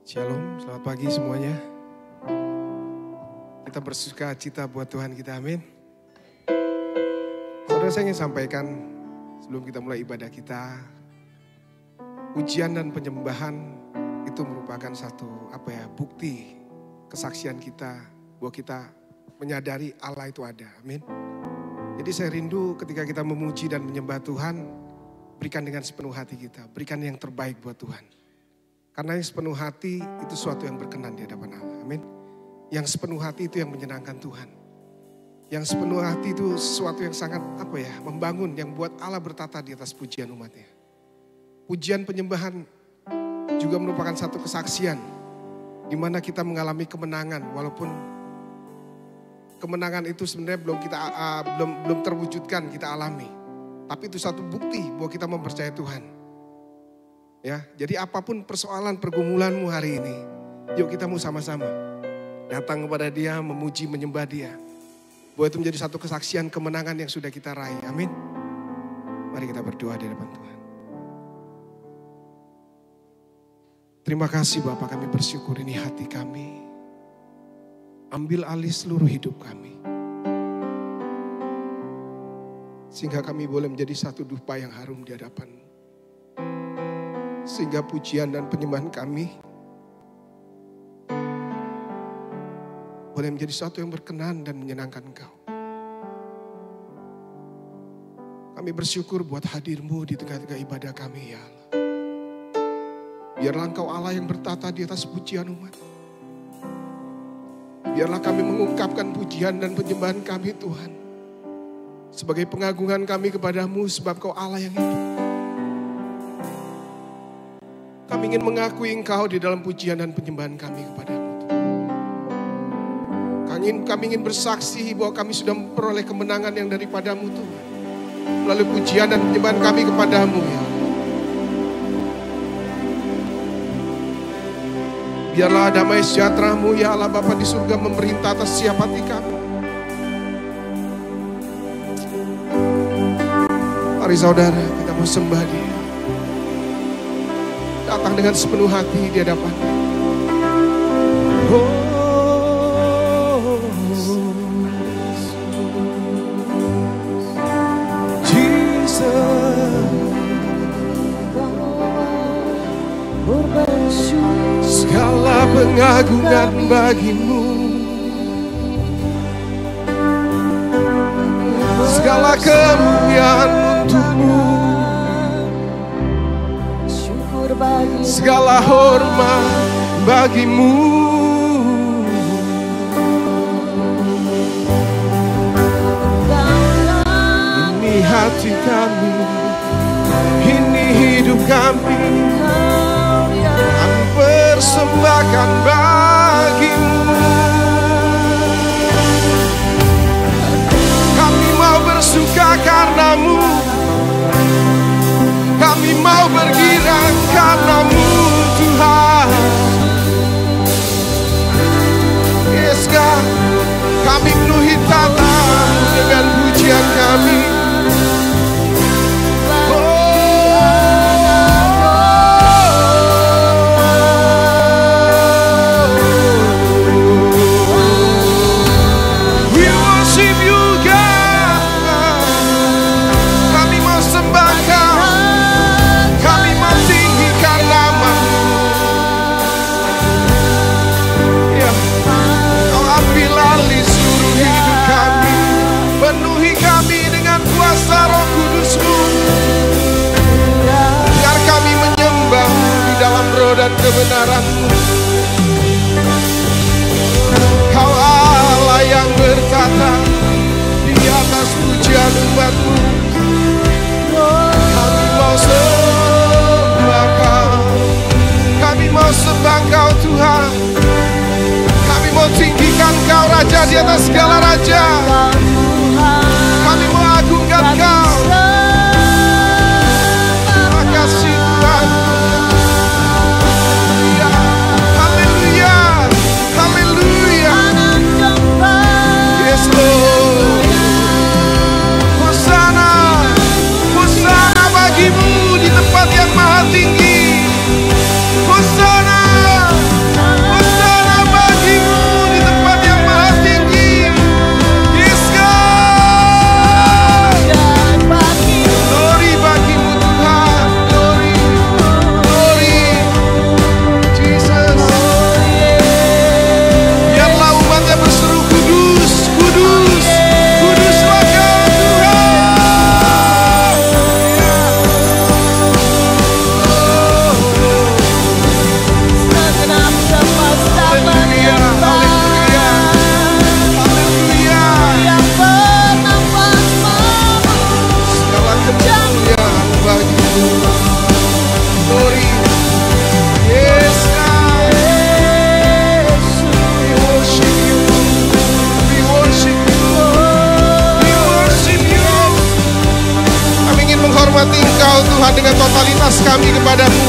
Shalom, selamat pagi semuanya. Kita bersuka cita buat Tuhan kita, amin. Saudara, saya ingin sampaikan sebelum kita mulai ibadah kita, pujian dan penyembahan itu merupakan satu bukti kesaksian kita bahwa kita menyadari Allah itu ada, amin. Jadi saya rindu ketika kita memuji dan menyembah Tuhan, berikan dengan sepenuh hati kita, berikan yang terbaik buat Tuhan. Karena yang sepenuh hati itu suatu yang berkenan di hadapan Allah. Amin. Yang sepenuh hati itu yang menyenangkan Tuhan. Yang sepenuh hati itu sesuatu yang sangat membangun, yang buat Allah bertata di atas pujian umatnya. Pujian penyembahan juga merupakan satu kesaksian di mana kita mengalami kemenangan, walaupun kemenangan itu sebenarnya belum terwujudkan kita alami. Tapi itu satu bukti bahwa kita mempercayai Tuhan. Ya, jadi apapun persoalan pergumulanmu hari ini, yuk kita mau sama-sama datang kepada Dia, memuji, menyembah Dia. Bahwa itu menjadi satu kesaksian kemenangan yang sudah kita raih. Amin. Mari kita berdoa di depan Tuhan. Terima kasih Bapa, kami bersyukur ini hati kami. Ambil alih seluruh hidup kami. Sehingga kami boleh menjadi satu dupa yang harum di hadapan-Mu. Sehingga pujian dan penyembahan kami boleh menjadi sesuatu yang berkenan dan menyenangkan Engkau. Kami bersyukur buat hadir-Mu di tengah-tengah ibadah kami, ya Allah. Biarlah Engkau Allah yang bertata di atas pujian umat. Biarlah kami mengungkapkan pujian dan penyembahan kami, Tuhan, sebagai pengagungan kami kepadamu sebab Kau Allah yang hidup. Kami ingin mengakui Engkau di dalam pujian dan penyembahan kami kepadamu. Kami ingin bersaksi bahwa kami sudah memperoleh kemenangan yang daripadamu Tuhan. Melalui pujian dan penyembahan kami kepadamu, ya Allah. Biarlah damai sejahtera-Mu, ya Allah Bapa di surga, memerintah atas setiap hati kami. Mari saudara, kita mau sembah Dia. Datang dengan sepenuh hati di hadapan. Segala pengagungan bagi-Mu, segala kemuliaan untuk-Mu, segala hormat bagi-Mu. Ini hati kami, ini hidup kami, kami persembahkan bagi-Mu. Kami mau bersuka karena-Mu, kami mau bergirang karena-Mu Tuhan. Yes God, kami penuhi tata-Mu dengan pujian kami. Dan kebenaran-Mu, Kau Allah yang bertata di atas pujian umat-Mu. Kami mau sembah Kau, kami mau sembah Kau Tuhan. Kami mau tinggikan Kau Raja di atas segala raja. Kami mau agungkan Kau. Terima kasih Tuhan. Hallelujah. Yes Lord. menghormati Engkau Tuhan dengan totalitas kami kepadamu.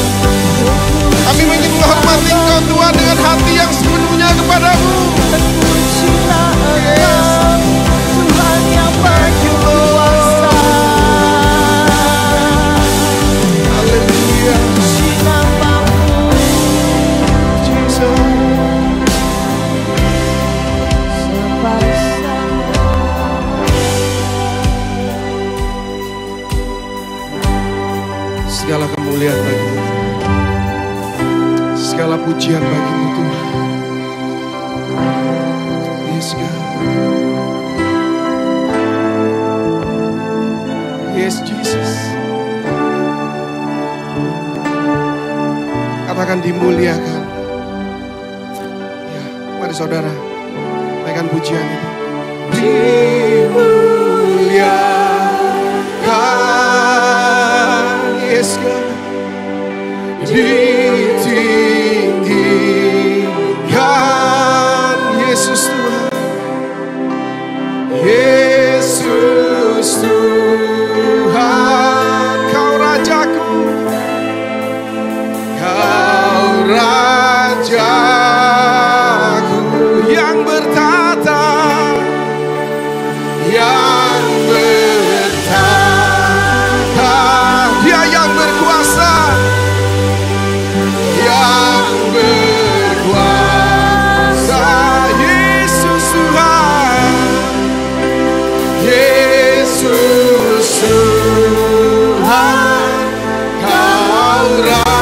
Kami ingin menghormati Engkau Tuhan dengan hati yang sepenuhnya kepadamu. Terpujilah Engkau, Tuhan yang berkuasa. Haleluya. Puji namamu, Jesus. Segala kemuliaan bagimu, segala pujian bagimu Tuhan. Yes God. Yes Jesus. Katakan dimuliakan. Ya, mari saudara, naikkan pujian itu. Dimuliakan, yes God. Ditinggikan, Yesus Tuhan. Yesus Tuhan, Kau Rajaku, Kau Rajaku yang bertata, yang bertata, Dia yang berkuasa, yang berkuasa. Yesus Tuhan, Yesus Tuhan, Kau Rajaku.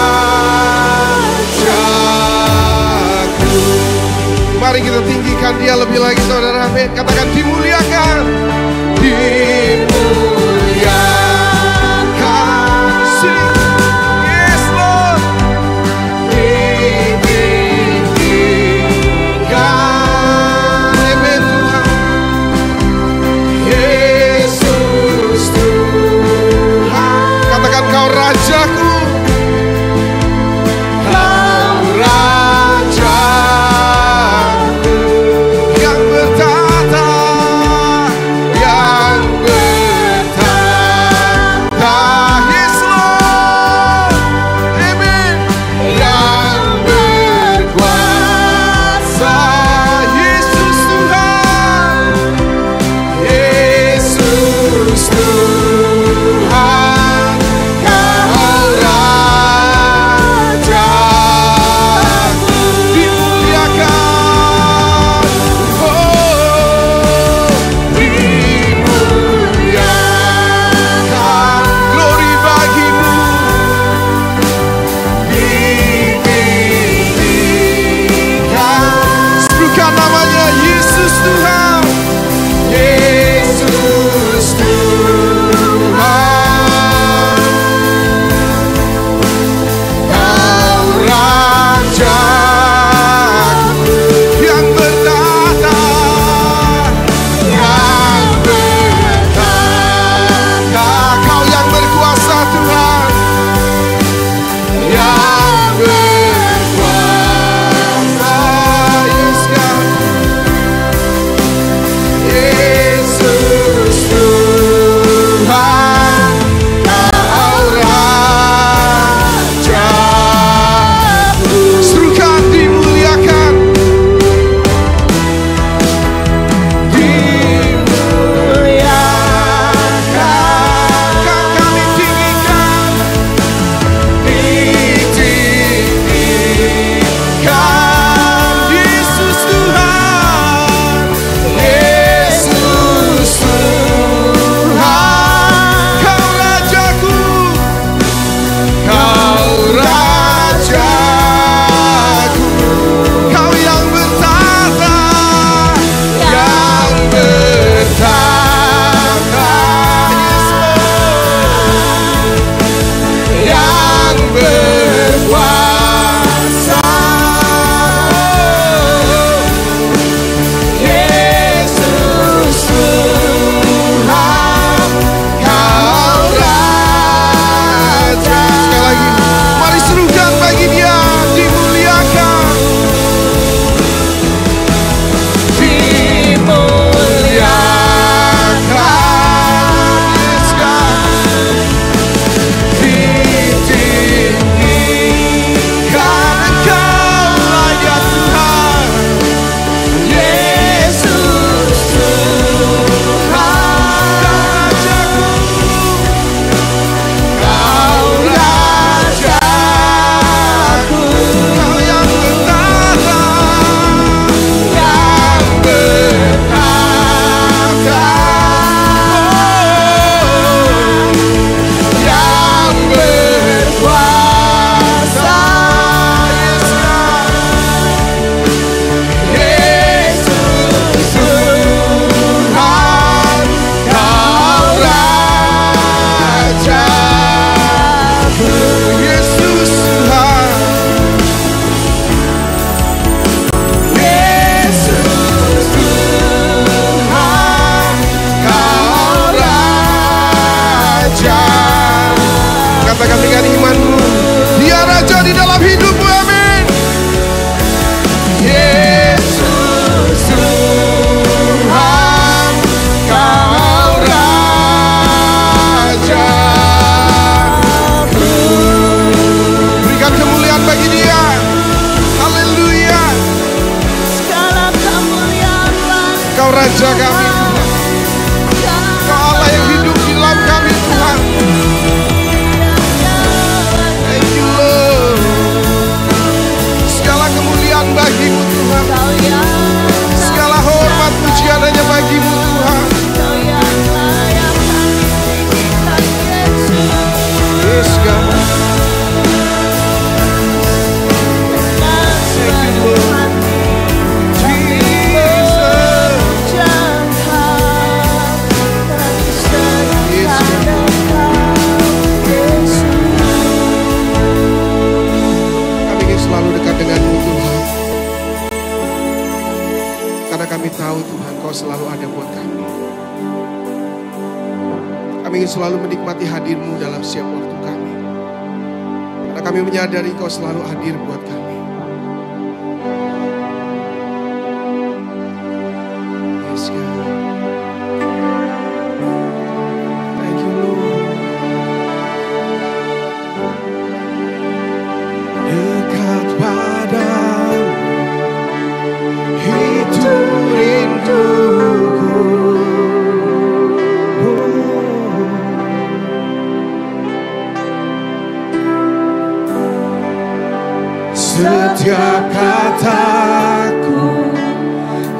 Mari kita tinggikan Dia lebih lagi saudara. Amin. Katakan dimuliakan. Dimuliakan. Sing. Yes Lord. Ditinggikan. Amin Tuhan. Yesus Tuhan. Katakan Kau Rajaku. Kau Rajaku yang bertata, gereja kami Tuhan. Kau Allah yang hidup di dalam kami Tuhan. Thank you Lord. Segala kemuliaan bagimu Tuhan. Segala hormat pujian hanya bagimu Tuhan. Yes God. Thank you Lord. Kami tahu Tuhan Kau selalu ada buat kami. Kami ingin selalu menikmati hadir-Mu dalam setiap waktu kami. Karena kami menyadari Kau selalu hadir buat kami. Yes God. Thank you Lord. Dekat padamu itu rinduku. Setiap kataku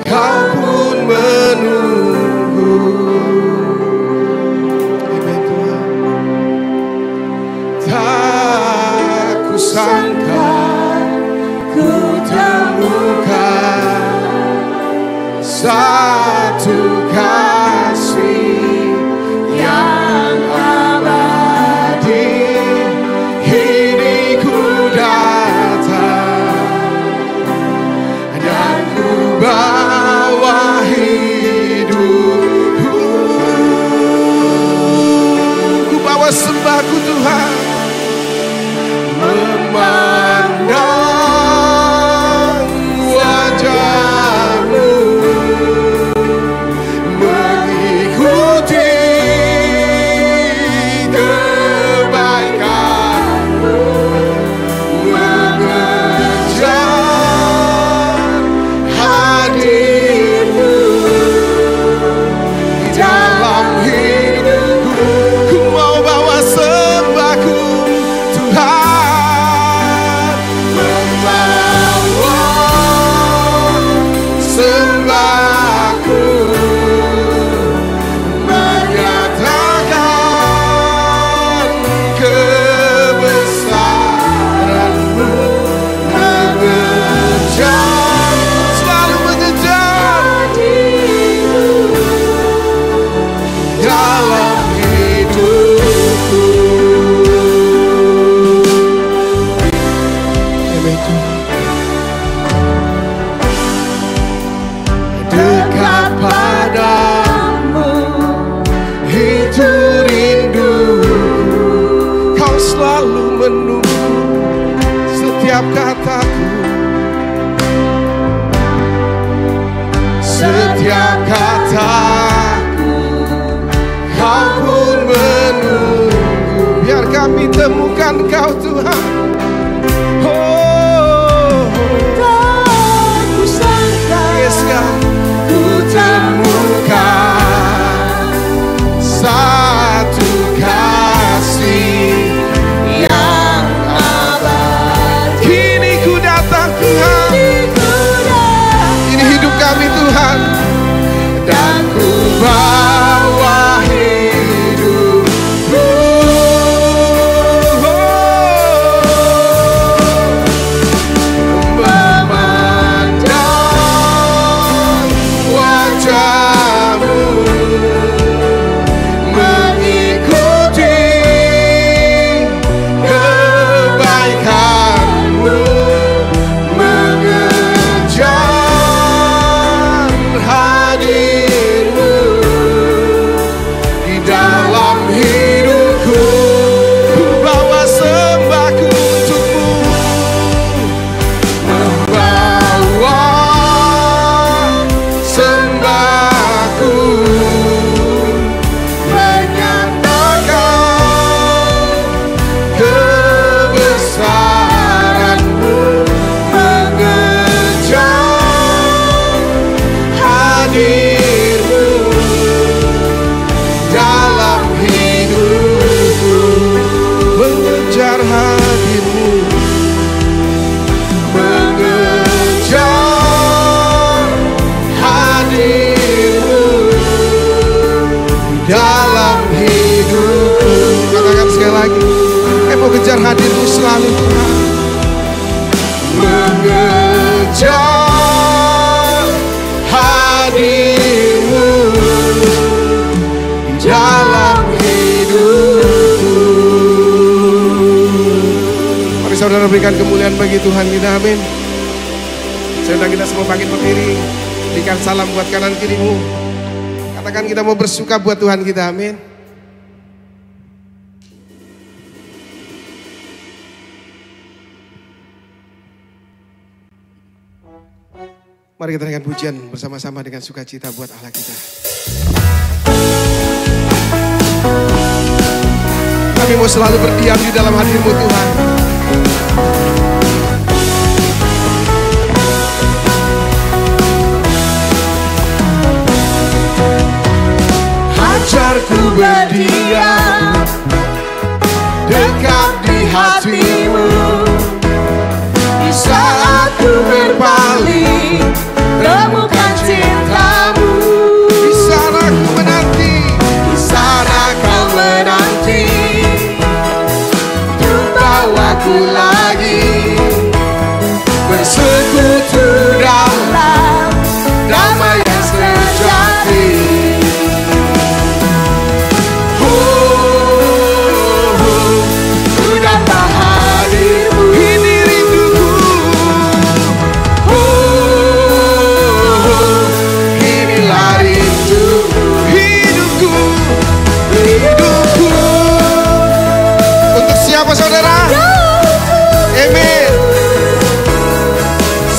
Kau pun menunggu. Amin Tuhan. Tak kusangka ku temukan satu kasih yang abadi. Ini ku datang dan ku bawa hidupku. Ku bawa sembahku Tuhan, memandang wajah-Mu, mengikuti kebaikan-Mu, mengejar hadir-Mu di dalam hidupku. Ku mau bawa sembahku Tuhan, membawa sembahku, menyatakan kebesaran-Mu, mengejar, selalu mengejar dalam hidupku. Amin Tuhan. Dekat padamu itu rinduku. Kau selalu menunggu setiap kataku, setiap kataku Kau pun menunggu. Biar kami temukan Kau Tuhan. Oh, Tak kusangka yes God. Ku temukan satu kasih yang abadi. Kini ku datang Tuhan, ini hidup kami Tuhan, dan ku bawa hidupku. Oh, mengejar hadir-Mu selalu Tuhan. Mengejar hadir-Mu dalam hidupku. Mari saudara berikan kemuliaan bagi Tuhan kita, amin. Sedang kita semua bangkit berdiri, berikan salam buat kanan kirimu. Katakan kita mau bersuka buat Tuhan kita, amin. Mari kita naikkan pujian bersama-sama dengan sukacita buat Allah kita. Kami mau selalu berdiam di dalam hadir-Mu Tuhan. Ajarku berdiam dekat di hati-Mu, di saat ku berpaling temukan cinta-Mu. Di sana ku menanti, di sana Kau menanti, untuk bawaku lagi bersekutu dalam damai yang sejati.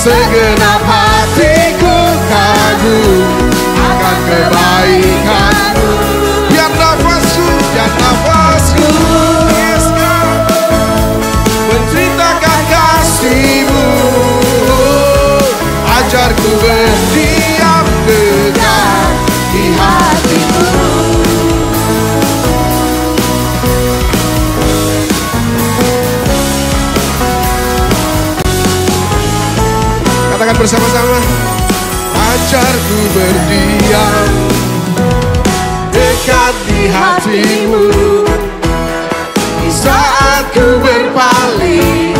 Segenap hatiku kagum akan kebaikan-Mu. Biar nafasku, yes God, menceritakan kasih-Mu. Ajarku berdiam dekat di hati-Mu. Katakan bersama-sama. Ajarku berdiam dekat di hati-Mu, di saat ku berpaling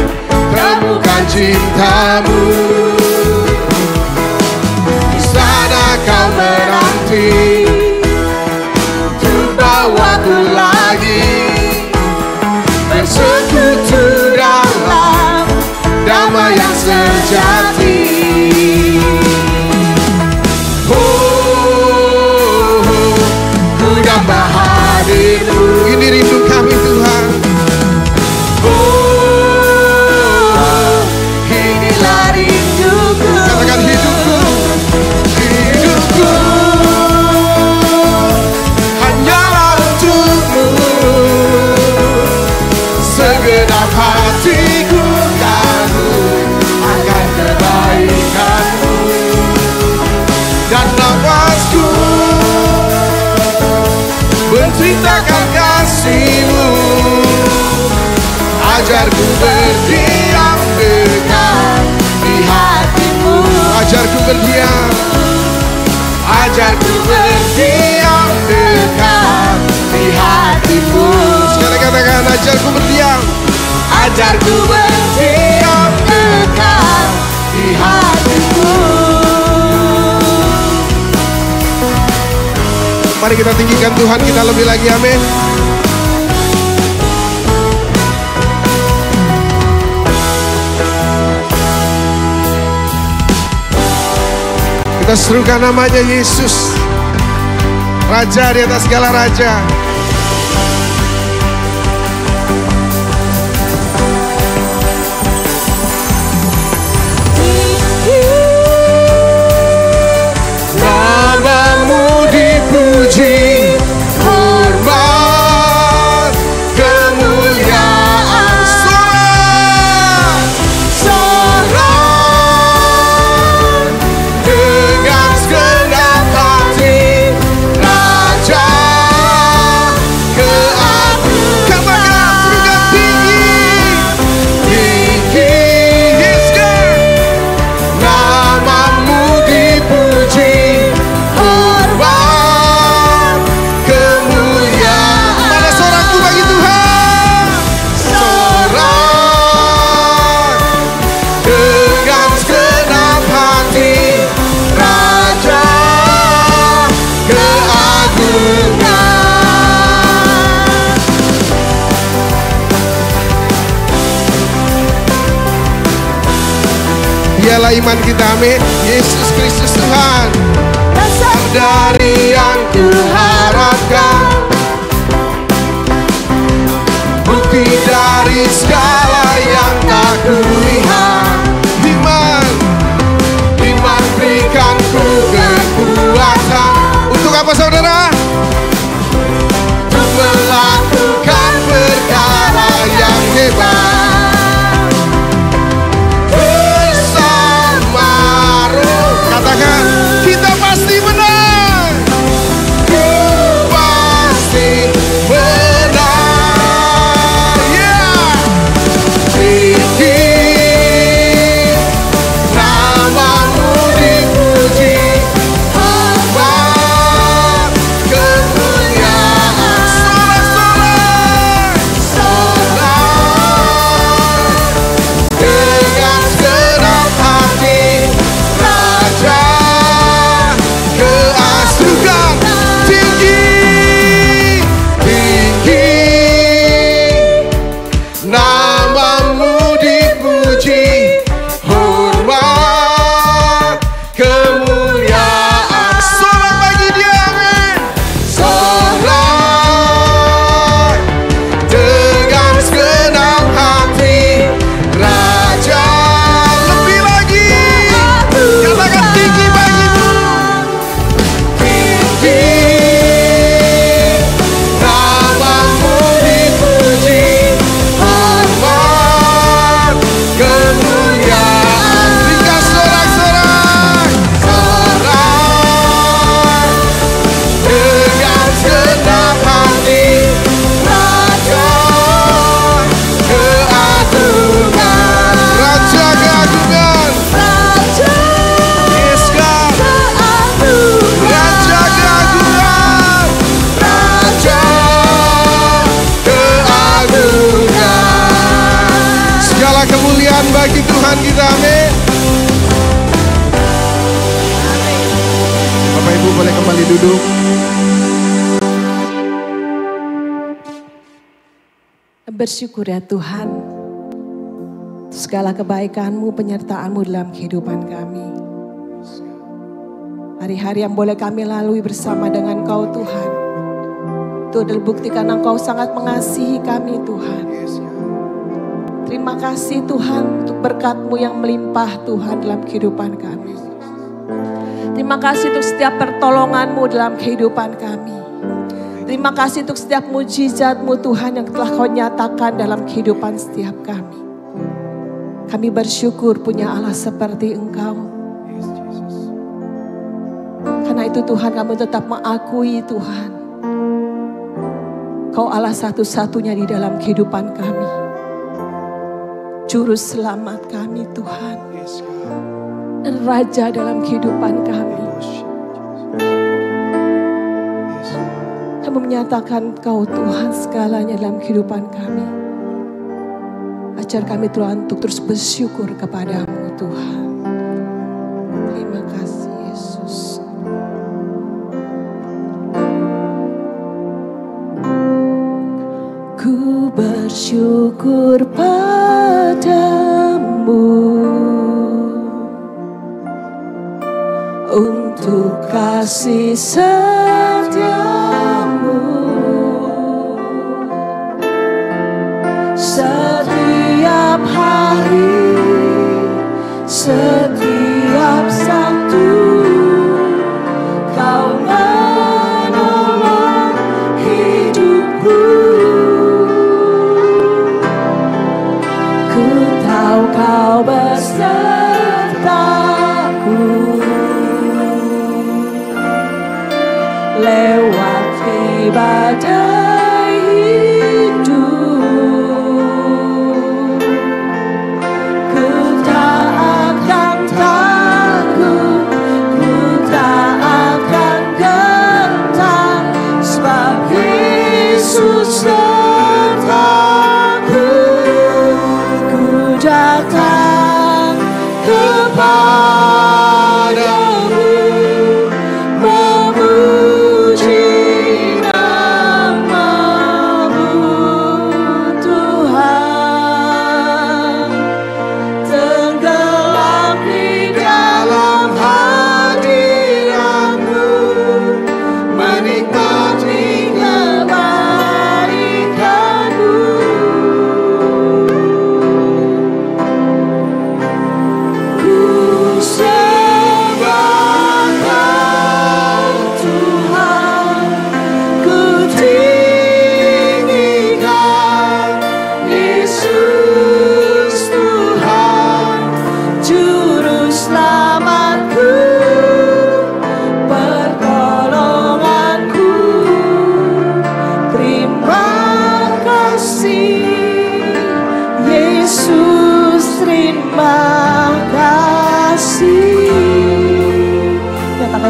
temukan cinta-Mu. Di sana Kau menanti untuk bawaku lagi bersekutu dalam damai yang sejati. Ku dambah hadir-Mu. Ini rindu kami Tuhan. Inilah rinduku. Katakan hidupku, hidupku hanyalah untuk-Mu. Segenap hatiku kagum akan kebaikan-Mu, dan nafasku menceritakan kasih-Mu. Ajarku berdiam dekat di hati-Mu. Ajarku berdiam, ajarku berdiam dekat di hati-Mu. Sekali katakan, ajarku berdiam, ajarku berdiam dekat di hati-Mu. Mari kita tinggikan Tuhan kita lebih lagi, amin. Kita serukan namanya Yesus, Raja di atas segala raja. Namamu dipuji, hormat, kemuliaan, sorak dengan segenap hati, Raja mulai iman kita, amin. Yesus Kristus Tuhan. Dasar dari yang kuharapkan, bukti dari segala yang tak kulihat. Iman berikan ku kekuatan. Untuk apa saudara? Untuk melakukan perkara yang hebat bersama Roh. Katakan, kita pasti menang. Ku pasti menang. Yeah. Tinggi namamu dipuji, hormat kemuliaan. Sorak-sorai dengan segenap hati, Raja keastukan. Tinggi namamu dipuji, hormat kemuliaan. Sorak bagi Dia, amin. Sorak dengan segenap hati, Raja. Lebih lagi, katakan tinggi bagimu. Tinggi namamu dipuji, hormat kemuliaan. Berikan sorak-sorai, sorak dengan segenap hati, Raja keagungan. Raja keagungan. Raja Yes, God. keagungan, Raja keagungan. Raja keagungan. Segala kemuliaan bagi Tuhan kita, amin. Bapak Ibu boleh kembali duduk. bersyukur ya Tuhan, segala kebaikan-Mu, penyertaan-Mu dalam kehidupan kami. Hari-hari yang boleh kami lalui bersama dengan Kau Tuhan, itu adalah bukti karena Engkau sangat mengasihi kami Tuhan. Terima kasih Tuhan untuk berkat-Mu yang melimpah Tuhan dalam kehidupan kami. Terima kasih untuk setiap pertolongan-Mu dalam kehidupan kami. Terima kasih untuk setiap mujizat-Mu Tuhan yang telah Kau nyatakan dalam kehidupan setiap kami. Kami bersyukur punya Allah seperti Engkau. Karena itu Tuhan, kami tetap mengakui Tuhan, Kau Allah satu-satunya di dalam kehidupan kami. Juru selamat kami Tuhan, dan Raja dalam kehidupan kami. Kami menyatakan Kau Tuhan segalanya dalam kehidupan kami. Ajar kami Tuhan untuk terus bersyukur kepada-Mu Tuhan. Terima kasih Yesus. Ku bersyukur padamu untuk kasih setiamu, setiap hari, setiap Sabtu Kau menolong hidupku. Ku tahu Kau besertaku.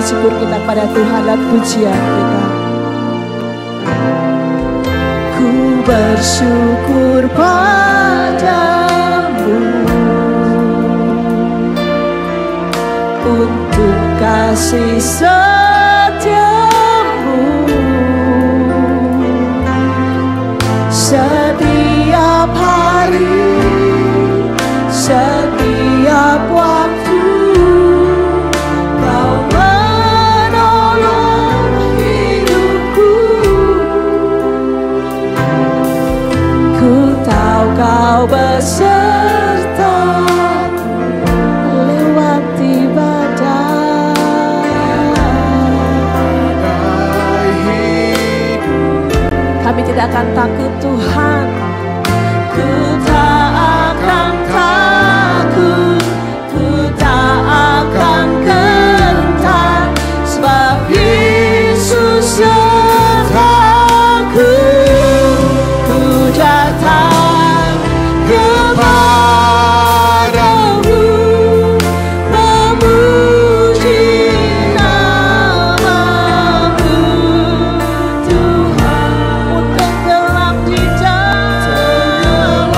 syukur kita pada Tuhan dan pujian kita. Ku bersyukur padamu untuk kasih setiamu. Setiap hari, setiap waktu, Kau menolong hidupku. Ku tahu Kau beserta lewati badai. Kami tidak akan takut Tuhan. Ku tak akan takut, ku tak akan gentar, sebab Yesus sertaku. Ku datang kepadamu, memuji namamu Tuhan. Untuk gelap di dalam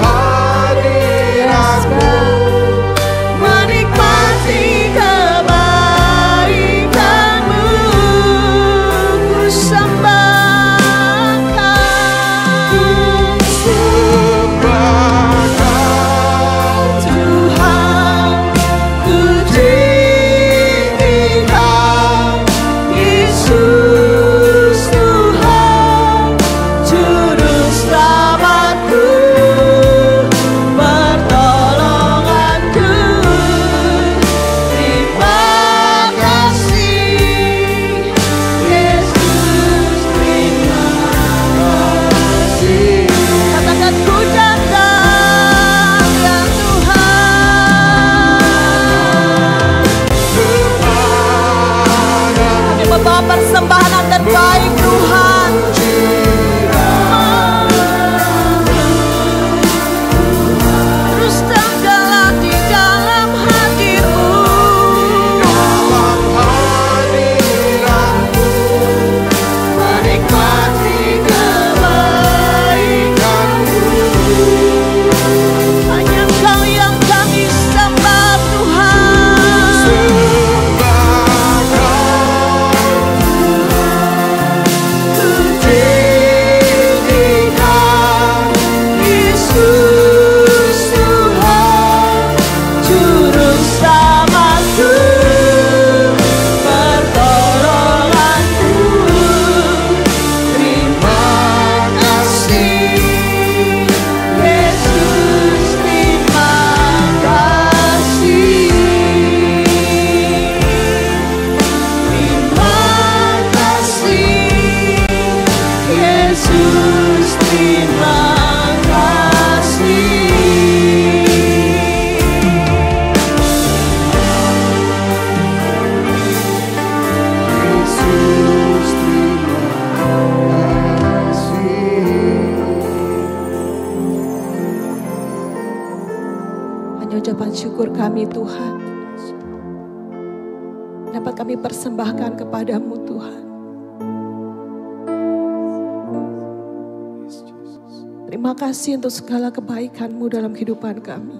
hadiratmu, menikmati kebaikanmu. Ku sembahkan Tuhan, ku tinggikan Yesus Tuhan, Juru Selamatku, pertolonganku. Terima kasih Yesus, terima kasih. Katakan ku datang ya Tuhan. Kami membawa persembahan yang terbaik Tuhan. Terus tenggelam di dalam hadir-Mu. Menikmati kebaikan-Mu. Hanya Engkau yang kami sembah Tuhan. Ku tinggikan Yesus Tuhan, Juru Selamatku, pertolonganku. Terima kasih Yesus, terima kasih. Terima kasih Yesus, terima kasih. Yesus, terima kasih. Hanya ucapan syukur kami Tuhan, dapat kami persembahkan kepadamu Tuhan. Terima kasih untuk segala kebaikan-Mu dalam kehidupan kami.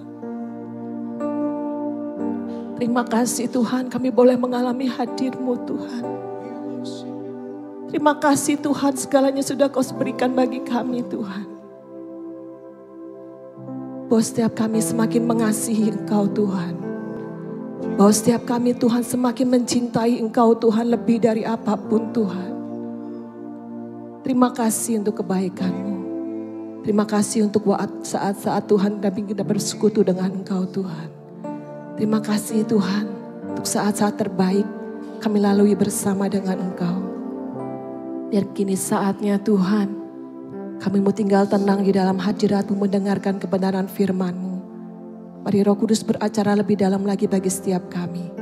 Terima kasih Tuhan, kami boleh mengalami hadir-Mu Tuhan. Terima kasih Tuhan, segalanya sudah Kau berikan bagi kami Tuhan. Bahwa setiap kami semakin mengasihi Engkau Tuhan. Bahwa setiap kami Tuhan semakin mencintai Engkau Tuhan lebih dari apapun Tuhan. Terima kasih untuk kebaikan-Mu. Terima kasih untuk saat-saat Tuhan kami kita bersekutu dengan Engkau Tuhan. Terima kasih Tuhan untuk saat-saat terbaik kami lalui bersama dengan Engkau. Biar kini saatnya Tuhan, kami mau tinggal tenang di dalam hadirat-Mu mendengarkan kebenaran firman-Mu. Mari Roh Kudus beracara lebih dalam lagi bagi setiap kami.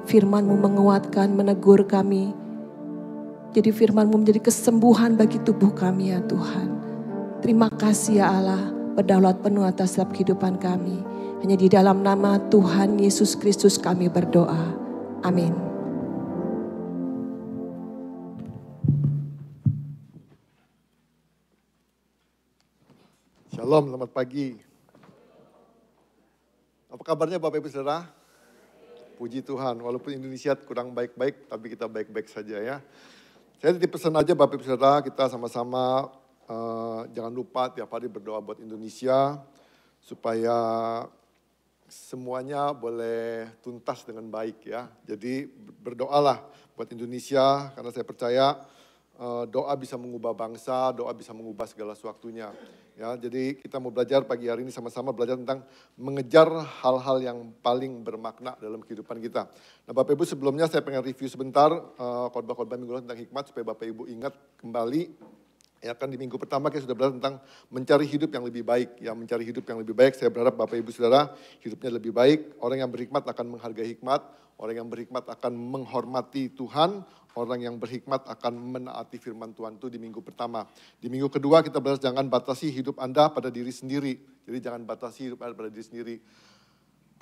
Firman-Mu menguatkan, menegur kami. Jadi firman-Mu menjadi kesembuhan bagi tubuh kami ya Tuhan. Terima kasih ya Allah, berdaulat penuh atas setiap kehidupan kami. Hanya di dalam nama Tuhan Yesus Kristus kami berdoa. Amin. Shalom, selamat pagi. Apa kabarnya Bapak Ibu Saudara? Puji Tuhan, walaupun Indonesia kurang baik-baik, tapi kita baik-baik saja ya. Saya titip pesan aja Bapak Ibu Saudara, kita sama-sama jangan lupa tiap hari berdoa buat Indonesia, supaya semuanya boleh tuntas dengan baik ya. Jadi berdoalah buat Indonesia, karena saya percaya doa bisa mengubah bangsa, doa bisa mengubah segala sesuatunya. Ya, jadi kita mau belajar pagi hari ini sama-sama belajar tentang mengejar hal-hal yang paling bermakna dalam kehidupan kita. Nah Bapak Ibu, sebelumnya saya pengen review sebentar khotbah-khotbah minggu lalu tentang hikmat supaya Bapak Ibu ingat kembali. Ya kan di minggu pertama kita sudah belajar tentang mencari hidup yang lebih baik. Ya, mencari hidup yang lebih baik. Saya berharap Bapak Ibu Saudara hidupnya lebih baik. Orang yang berhikmat akan menghargai hikmat. Orang yang berhikmat akan menghormati Tuhan. Orang yang berhikmat akan menaati firman Tuhan, itu di minggu pertama. Di minggu kedua kita belajar jangan batasi hidup Anda pada diri sendiri. Jadi jangan batasi hidup Anda pada diri sendiri.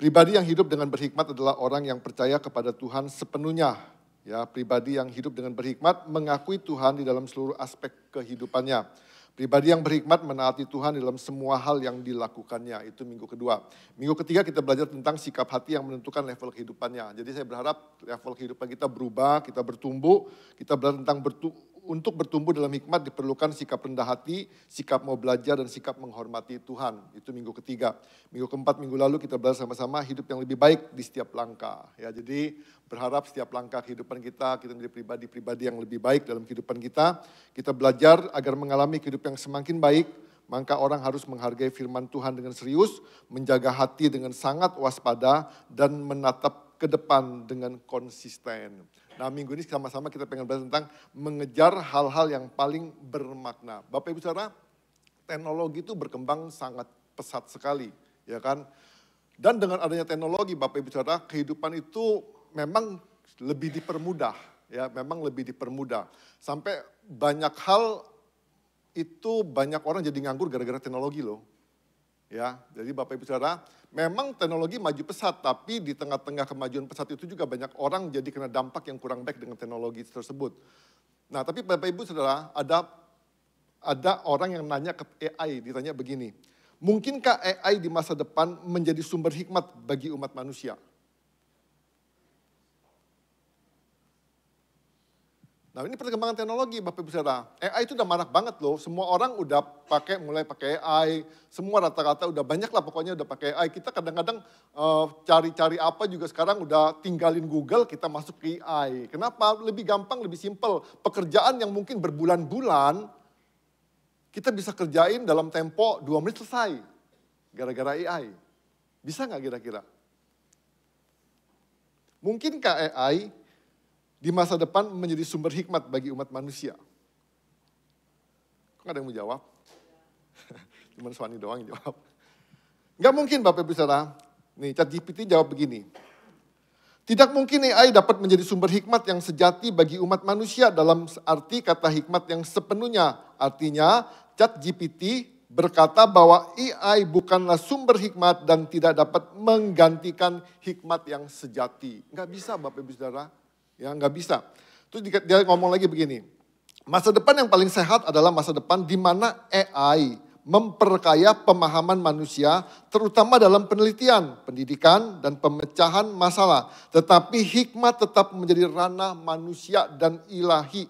Pribadi yang hidup dengan berhikmat adalah orang yang percaya kepada Tuhan sepenuhnya. Ya, pribadi yang hidup dengan berhikmat mengakui Tuhan di dalam seluruh aspek kehidupannya. Pribadi yang berhikmat menaati Tuhan dalam semua hal yang dilakukannya. Itu minggu kedua. Minggu ketiga kita belajar tentang sikap hati yang menentukan level kehidupannya. Jadi saya berharap level kehidupan kita berubah, kita bertumbuh. Kita belajar tentang untuk bertumbuh dalam hikmat diperlukan sikap rendah hati, sikap mau belajar, dan sikap menghormati Tuhan. Itu minggu ketiga. Minggu keempat, minggu lalu kita belajar sama-sama hidup yang lebih baik di setiap langkah. Ya, jadi berharap setiap langkah kehidupan kita menjadi pribadi-pribadi yang lebih baik dalam kehidupan kita. Kita belajar agar mengalami kehidupan yang semakin baik, maka orang harus menghargai firman Tuhan dengan serius, menjaga hati dengan sangat waspada, dan menatap ke depan dengan konsisten. Nah minggu ini sama-sama kita pengen belajar tentang mengejar hal-hal yang paling bermakna. Bapak Ibu Saudara, teknologi itu berkembang sangat pesat sekali, ya kan? Dan dengan adanya teknologi Bapak Ibu Saudara, kehidupan itu memang lebih dipermudah, ya, memang lebih dipermudah. Sampai banyak hal itu banyak orang jadi nganggur gara-gara teknologi loh. Ya, jadi Bapak Ibu Saudara, memang teknologi maju pesat, tapi di tengah-tengah kemajuan pesat itu juga banyak orang jadi kena dampak yang kurang baik dengan teknologi tersebut. Nah, tapi Bapak Ibu Saudara, ada orang yang nanya ke AI, ditanya begini, mungkinkah AI di masa depan menjadi sumber hikmat bagi umat manusia? Nah ini perkembangan teknologi Bapak Ibu Saudara. AI itu udah marak banget loh. Semua orang udah mulai pakai AI. Semua rata-rata udah banyak lah pokoknya udah pakai AI. Kita kadang-kadang cari-cari apa juga sekarang udah tinggalin Google, kita masuk ke AI. Kenapa? Lebih gampang, lebih simpel. Pekerjaan yang mungkin berbulan-bulan, kita bisa kerjain dalam tempo 2 menit selesai. Gara-gara AI. Bisa nggak kira-kira? Mungkinkah AI di masa depan menjadi sumber hikmat bagi umat manusia? Kok ada yang mau jawab? Cuma Suwani doang yang jawab. Nggak mungkin Bapak Ibu Saudara. Nih ChatGPT jawab begini. Tidak mungkin AI dapat menjadi sumber hikmat yang sejati bagi umat manusia dalam arti kata hikmat yang sepenuhnya. Artinya ChatGPT berkata bahwa AI bukanlah sumber hikmat dan tidak dapat menggantikan hikmat yang sejati. Nggak bisa Bapak Ibu Saudara. Ya nggak bisa. Terus dia ngomong lagi begini, masa depan yang paling sehat adalah masa depan di mana AI memperkaya pemahaman manusia, terutama dalam penelitian, pendidikan, dan pemecahan masalah. Tetapi hikmat tetap menjadi ranah manusia dan ilahi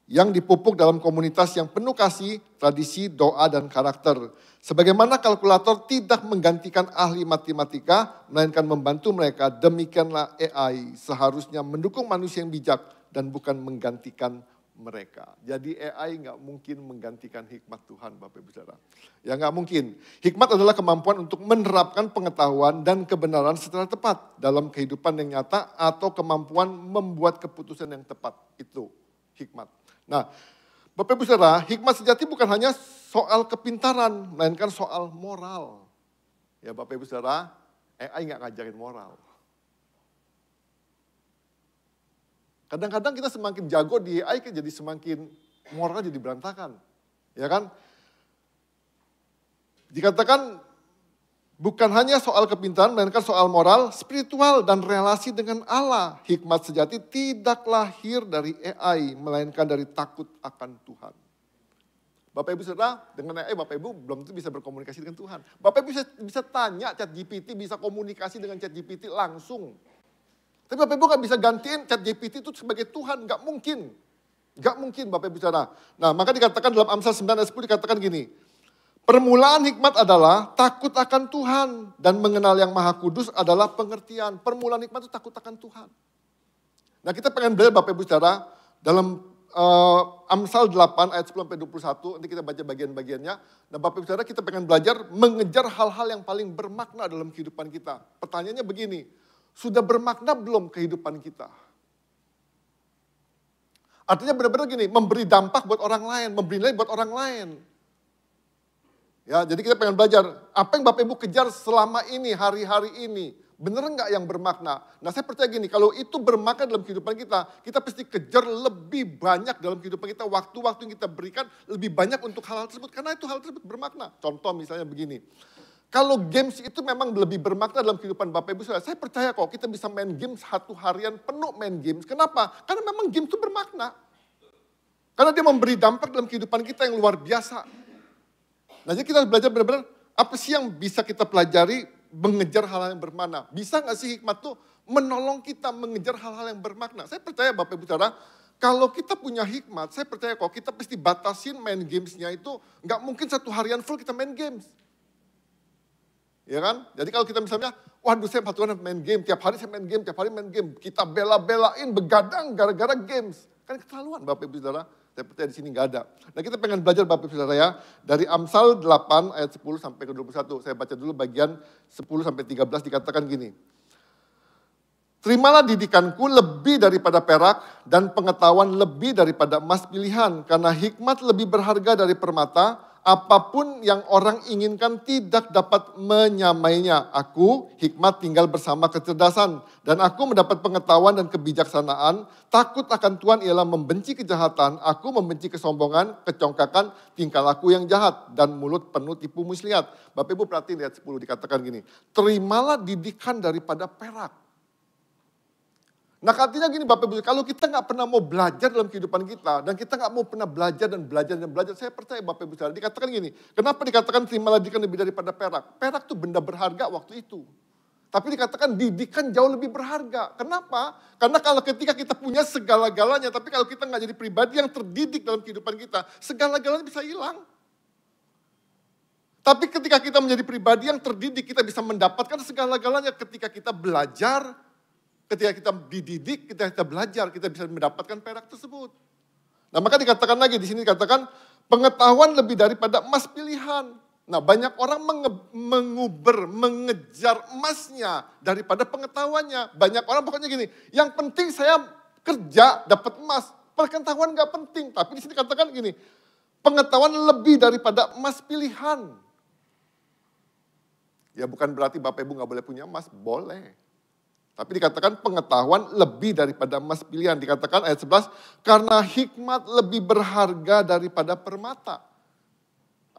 yang dipupuk dalam komunitas yang penuh kasih, tradisi, doa, dan karakter. Sebagaimana kalkulator tidak menggantikan ahli matematika, melainkan membantu mereka, demikianlah AI seharusnya mendukung manusia yang bijak dan bukan menggantikan mereka. Jadi AI nggak mungkin menggantikan hikmat Tuhan Bapak Ibu Saudara. Ya nggak mungkin. Hikmat adalah kemampuan untuk menerapkan pengetahuan dan kebenaran secara tepat dalam kehidupan yang nyata atau kemampuan membuat keputusan yang tepat. Itu hikmat. Nah, Bapak Ibu Saudara, hikmat sejati bukan hanya soal kepintaran, melainkan soal moral. Ya Bapak Ibu Saudara, AI nggak ngajarin moral. Kadang-kadang kita semakin jago di AI, jadi semakin moralnya jadi berantakan. Ya kan? Dikatakan Bukan hanya soal kepintaran, melainkan soal moral, spiritual, dan relasi dengan Allah. Hikmat sejati tidak lahir dari AI, melainkan dari takut akan Tuhan. Bapak Ibu saudara, dengan AI Bapak Ibu belum tentu bisa berkomunikasi dengan Tuhan. Bapak Ibu bisa tanya ChatGPT, bisa komunikasi dengan ChatGPT langsung. Tapi Bapak Ibu gak bisa gantiin ChatGPT itu sebagai Tuhan, gak mungkin. Gak mungkin Bapak Ibu saudara. Nah maka dikatakan dalam Amsal 9 ayat 10 dikatakan gini. Permulaan hikmat adalah takut akan Tuhan dan mengenal yang Maha Kudus adalah pengertian. Permulaan hikmat itu takut akan Tuhan. Nah kita pengen belajar Bapak Ibu saudara dalam Amsal 8 ayat 10 sampai 21, nanti kita baca bagian-bagiannya. Nah Bapak Ibu saudara kita pengen belajar mengejar hal-hal yang paling bermakna dalam kehidupan kita. Pertanyaannya begini, sudah bermakna belum kehidupan kita? Artinya benar-benar gini, memberi dampak buat orang lain, memberi nilai buat orang lain. Ya, jadi kita pengen belajar, apa yang Bapak Ibu kejar selama ini, hari-hari ini, bener nggak yang bermakna? Nah saya percaya gini, kalau itu bermakna dalam kehidupan kita pasti kejar lebih banyak dalam kehidupan kita, waktu-waktu yang kita berikan lebih banyak untuk hal-hal tersebut, karena itu hal tersebut bermakna. Contoh misalnya begini, kalau games itu memang lebih bermakna dalam kehidupan Bapak Ibu saudara, saya percaya kok kita bisa main games satu harian penuh main games. Kenapa? Karena memang games itu bermakna. Karena dia memberi dampak dalam kehidupan kita yang luar biasa. Nah jadi kita harus belajar benar-benar apa sih yang bisa kita pelajari mengejar hal-hal yang bermakna. Bisa gak sih hikmat tuh menolong kita mengejar hal-hal yang bermakna. Saya percaya Bapak Ibu saudara, kalau kita punya hikmat, saya percaya kok kita pasti batasin main gamesnya itu. Gak mungkin satu harian full kita main games. Ya kan? Jadi kalau kita misalnya, waduh saya satu hari main game, tiap hari saya main game, tiap hari main game. Kita bela-belain, begadang gara-gara games. Kan keterlaluan Bapak Ibu saudara. Saya percaya di sini nggak ada. Nah kita pengen belajar Bapak Ibu saudara ya. Dari Amsal 8 ayat 10 sampai ke 21. Saya baca dulu bagian 10 sampai 13 dikatakan gini. Terimalah didikanku lebih daripada perak dan pengetahuan lebih daripada emas pilihan. Karena hikmat lebih berharga dari permata. Apapun yang orang inginkan tidak dapat menyamainya. Aku, hikmat tinggal bersama kecerdasan. Dan aku mendapat pengetahuan dan kebijaksanaan. Takut akan Tuhan ialah membenci kejahatan. Aku membenci kesombongan, kecongkakan, tingkah laku yang jahat. Dan mulut penuh tipu muslihat. Bapak Ibu perhatiin ayat 10 dikatakan gini. Terimalah didikan daripada perak. Nah artinya gini Bapak Ibu, kalau kita nggak pernah mau belajar dalam kehidupan kita, dan kita nggak mau pernah belajar dan belajar, saya percaya Bapak Ibu, dikatakan gini, kenapa dikatakan terimalah didikan lebih daripada perak? Perak itu benda berharga waktu itu. Tapi dikatakan didikan jauh lebih berharga. Kenapa? Karena kalau ketika kita punya segala-galanya, tapi kalau kita nggak jadi pribadi yang terdidik dalam kehidupan kita, segala-galanya bisa hilang. Tapi ketika kita menjadi pribadi yang terdidik, kita bisa mendapatkan segala-galanya ketika kita belajar. Ketika kita dididik, ketika kita belajar, kita bisa mendapatkan perak tersebut. Nah maka dikatakan lagi, di sini dikatakan pengetahuan lebih daripada emas pilihan. Nah banyak orang mengejar emasnya daripada pengetahuannya. Banyak orang pokoknya gini, yang penting saya kerja dapat emas. Pengetahuan gak penting, tapi di sini dikatakan gini, pengetahuan lebih daripada emas pilihan. Ya bukan berarti Bapak Ibu gak boleh punya emas, boleh. Tapi dikatakan pengetahuan lebih daripada emas pilihan. Dikatakan ayat 11, karena hikmat lebih berharga daripada permata.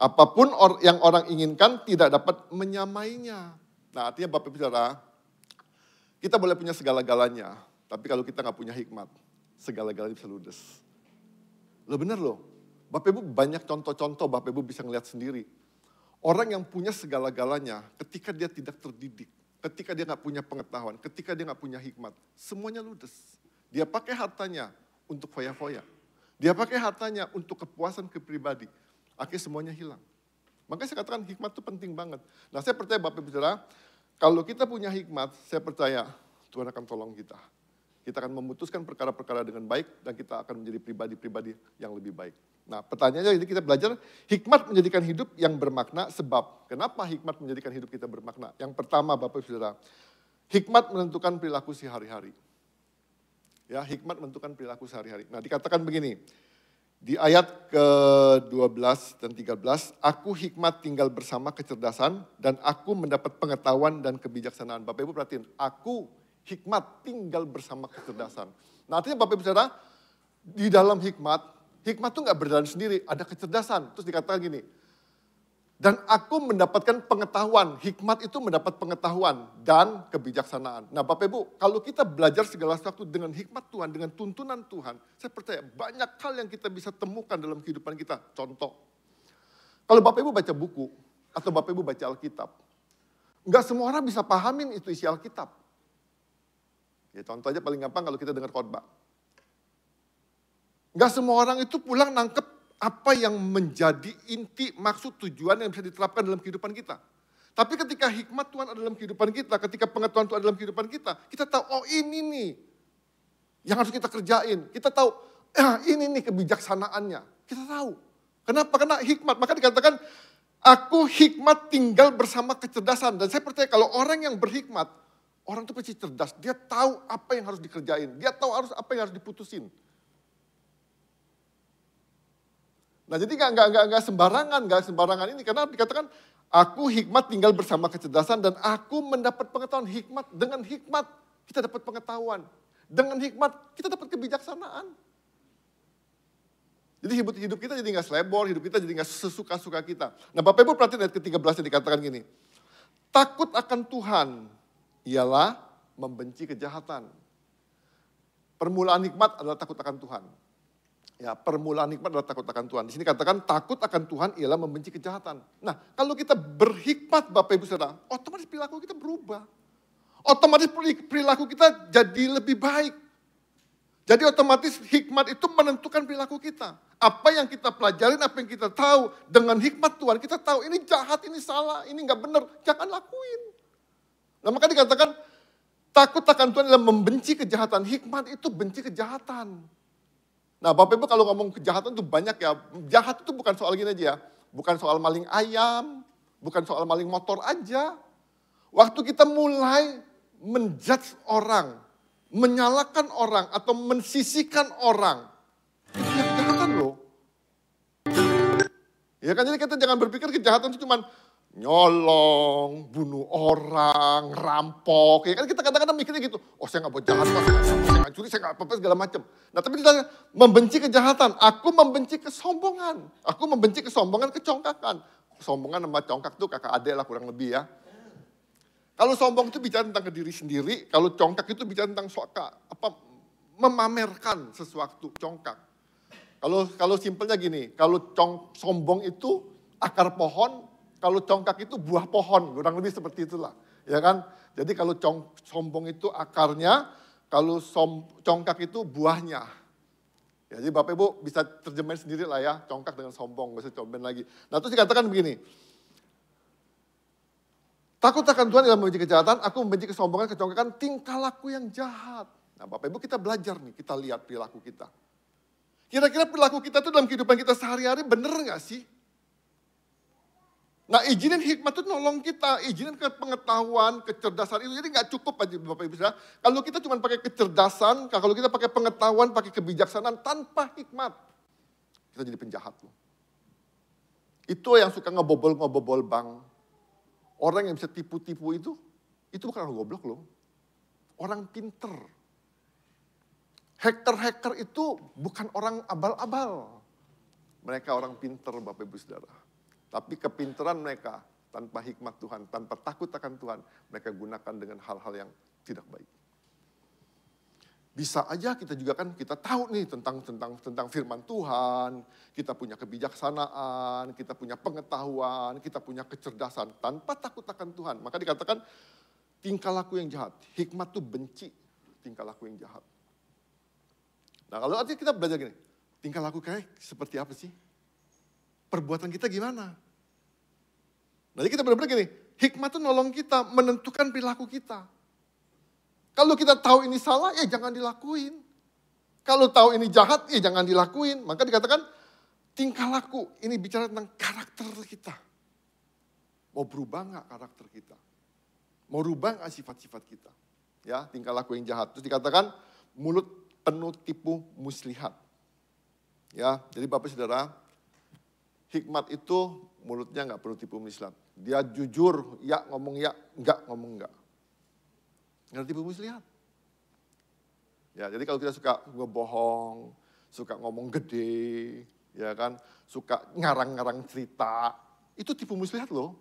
Apapun yang orang inginkan tidak dapat menyamainya. Nah artinya Bapak Ibu saudara, kita boleh punya segala-galanya. Tapi kalau kita gak punya hikmat, segala-galanya bisa ludes. Loh bener loh, Bapak Ibu banyak contoh-contoh Bapak Ibu bisa ngeliat sendiri. Orang yang punya segala-galanya ketika dia tidak terdidik. Ketika dia gak punya pengetahuan, ketika dia gak punya hikmat, semuanya ludes. Dia pakai hartanya untuk foya-foya. Dia pakai hartanya untuk kepuasan kepribadi. Akhirnya semuanya hilang. Makanya saya katakan hikmat itu penting banget. Nah saya percaya Bapak Ibu saudara, kalau kita punya hikmat, saya percaya Tuhan akan tolong kita. Kita akan memutuskan perkara-perkara dengan baik dan kita akan menjadi pribadi-pribadi yang lebih baik. Nah pertanyaannya ini kita belajar hikmat menjadikan hidup yang bermakna sebab. Kenapa hikmat menjadikan hidup kita bermakna? Yang pertama Bapak Ibu saudara, hikmat menentukan perilaku sehari-hari. Ya, hikmat menentukan perilaku sehari-hari. Nah dikatakan begini, di ayat ke-12 dan 13, aku hikmat tinggal bersama kecerdasan dan aku mendapat pengetahuan dan kebijaksanaan. Bapak Ibu perhatiin, aku hikmat tinggal bersama kecerdasan. Nah artinya Bapak Ibu saudara, di dalam hikmat itu gak berjalan sendiri, ada kecerdasan. Terus dikatakan gini, Dan aku mendapatkan pengetahuan, hikmat itu mendapat pengetahuan dan kebijaksanaan. Nah Bapak Ibu, kalau kita belajar segala sesuatu dengan hikmat Tuhan, dengan tuntunan Tuhan, saya percaya banyak hal yang kita bisa temukan dalam kehidupan kita. Contoh, kalau Bapak Ibu baca buku, atau Bapak Ibu baca Alkitab, nggak semua orang bisa pahamin itu isi Alkitab. Ya, contoh aja paling gampang kalau kita dengar khotbah. Nggak semua orang itu pulang nangkep apa yang menjadi inti, maksud, tujuan yang bisa diterapkan dalam kehidupan kita. Tapi ketika hikmat Tuhan ada dalam kehidupan kita, ketika pengetahuan Tuhan ada dalam kehidupan kita, kita tahu, oh ini nih yang harus kita kerjain. Kita tahu, ini nih kebijaksanaannya. Kita tahu. Kenapa? Karena hikmat. Maka dikatakan, aku hikmat tinggal bersama kecerdasan. Dan saya percaya kalau orang yang berhikmat, orang itu pasti cerdas. Dia tahu apa yang harus dikerjain. Dia tahu apa yang harus diputusin. Nah jadi nggak sembarangan ini karena dikatakan aku hikmat tinggal bersama kecerdasan dan aku mendapat pengetahuan. Hikmat, dengan hikmat kita dapat pengetahuan, dengan hikmat kita dapat kebijaksanaan. Jadi hidup kita jadi nggak selebor, hidup kita jadi nggak sesuka-suka kita. Nah Bapak Ibu perhatiin ayat ke-13 yang dikatakan gini, takut akan Tuhan ialah membenci kejahatan. Permulaan hikmat adalah takut akan Tuhan. Ya, permulaan hikmat adalah takut akan Tuhan. Di sini katakan takut akan Tuhan ialah membenci kejahatan. Nah, kalau kita berhikmat Bapak Ibu Saudara, otomatis perilaku kita berubah. Otomatis perilaku kita jadi lebih baik. Jadi otomatis hikmat itu menentukan perilaku kita. Apa yang kita pelajarin, apa yang kita tahu, dengan hikmat Tuhan kita tahu ini jahat, ini salah, ini nggak benar, jangan lakuin. Nah, maka dikatakan takut akan Tuhan adalah membenci kejahatan. Hikmat itu benci kejahatan. Nah Bapak Ibu kalau ngomong kejahatan itu banyak ya. Jahat itu bukan soal gini aja ya. Bukan soal maling ayam. Bukan soal maling motor aja. Waktu kita mulai menjudge orang. Menyalahkan orang atau mensisihkan orang. Itu ya kejahatan loh. Ya kan jadi kita jangan berpikir kejahatan itu cuma nyolong, bunuh orang, rampok. Ya kan kita kadang-kadang mikirnya gitu. Oh saya gak mau jahat, saya gak curi, saya gak apa-apa segala macam. Nah tapi kita membenci kejahatan. Aku membenci kesombongan. Aku membenci kesombongan, kecongkakan. Kesombongan sama congkak itu kakak adik lah kurang lebih ya. Kalau sombong itu bicara tentang ke diri sendiri. Kalau congkak itu bicara tentang memamerkan sesuatu, congkak. Kalau simpelnya gini, kalau sombong itu akar pohon, kalau congkak itu buah pohon, kurang lebih seperti itulah, ya kan? Jadi kalau sombong itu akarnya, kalau congkak itu buahnya. Ya, jadi Bapak Ibu bisa terjemahin sendiri lah ya, congkak dengan sombong, gak usah cobain lagi. Nah terus dikatakan begini, takut akan Tuhan dalam membenci kejahatan, aku membenci kesombongan, kecongkakan, tingkah laku yang jahat. Nah Bapak Ibu kita belajar nih, kita lihat perilaku kita. Kira-kira perilaku kita itu dalam kehidupan kita sehari-hari bener gak sih? Nah izinin hikmat itu nolong kita, izinin ke pengetahuan, kecerdasan itu. Jadi gak cukup aja Bapak Ibu Saudara. Kalau kita cuma pakai kecerdasan, kalau kita pakai pengetahuan, pakai kebijaksanaan tanpa hikmat, kita jadi penjahat loh. Itu yang suka ngebobol bank. Orang yang bisa tipu-tipu itu bukan orang goblok loh. Orang pinter. Hacker-hacker itu bukan orang abal-abal. Mereka orang pinter Bapak Ibu Saudara. Tapi kepintaran mereka tanpa hikmat Tuhan, tanpa takut akan Tuhan, mereka gunakan dengan hal-hal yang tidak baik. Bisa aja kita juga kan kita tahu nih tentang firman Tuhan, kita punya kebijaksanaan, kita punya pengetahuan, kita punya kecerdasan tanpa takut akan Tuhan. Maka dikatakan tingkah laku yang jahat. Hikmat tuh benci tingkah laku yang jahat. Nah kalau artinya kita belajar gini, tingkah laku kayak seperti apa sih? Perbuatan kita gimana? Jadi kita benar-benar gini, hikmat itu nolong kita menentukan perilaku kita. Kalau kita tahu ini salah, ya jangan dilakuin. Kalau tahu ini jahat, ya jangan dilakuin. Maka dikatakan tingkah laku, ini bicara tentang karakter kita. Mau berubah nggak karakter kita? Mau rubah nggak sifat-sifat kita? Ya, tingkah laku yang jahat. Terus dikatakan mulut penuh tipu muslihat. Ya, jadi Bapak Saudara, hikmat itu mulutnya nggak perlu tipu muslihat. Dia jujur, ya ngomong ya, enggak ngomong enggak. Nggak tipu muslihat. Ya, jadi kalau kita suka ngebohong, suka ngomong gede, ya kan, suka ngarang-ngarang cerita, Itu tipu muslihat loh.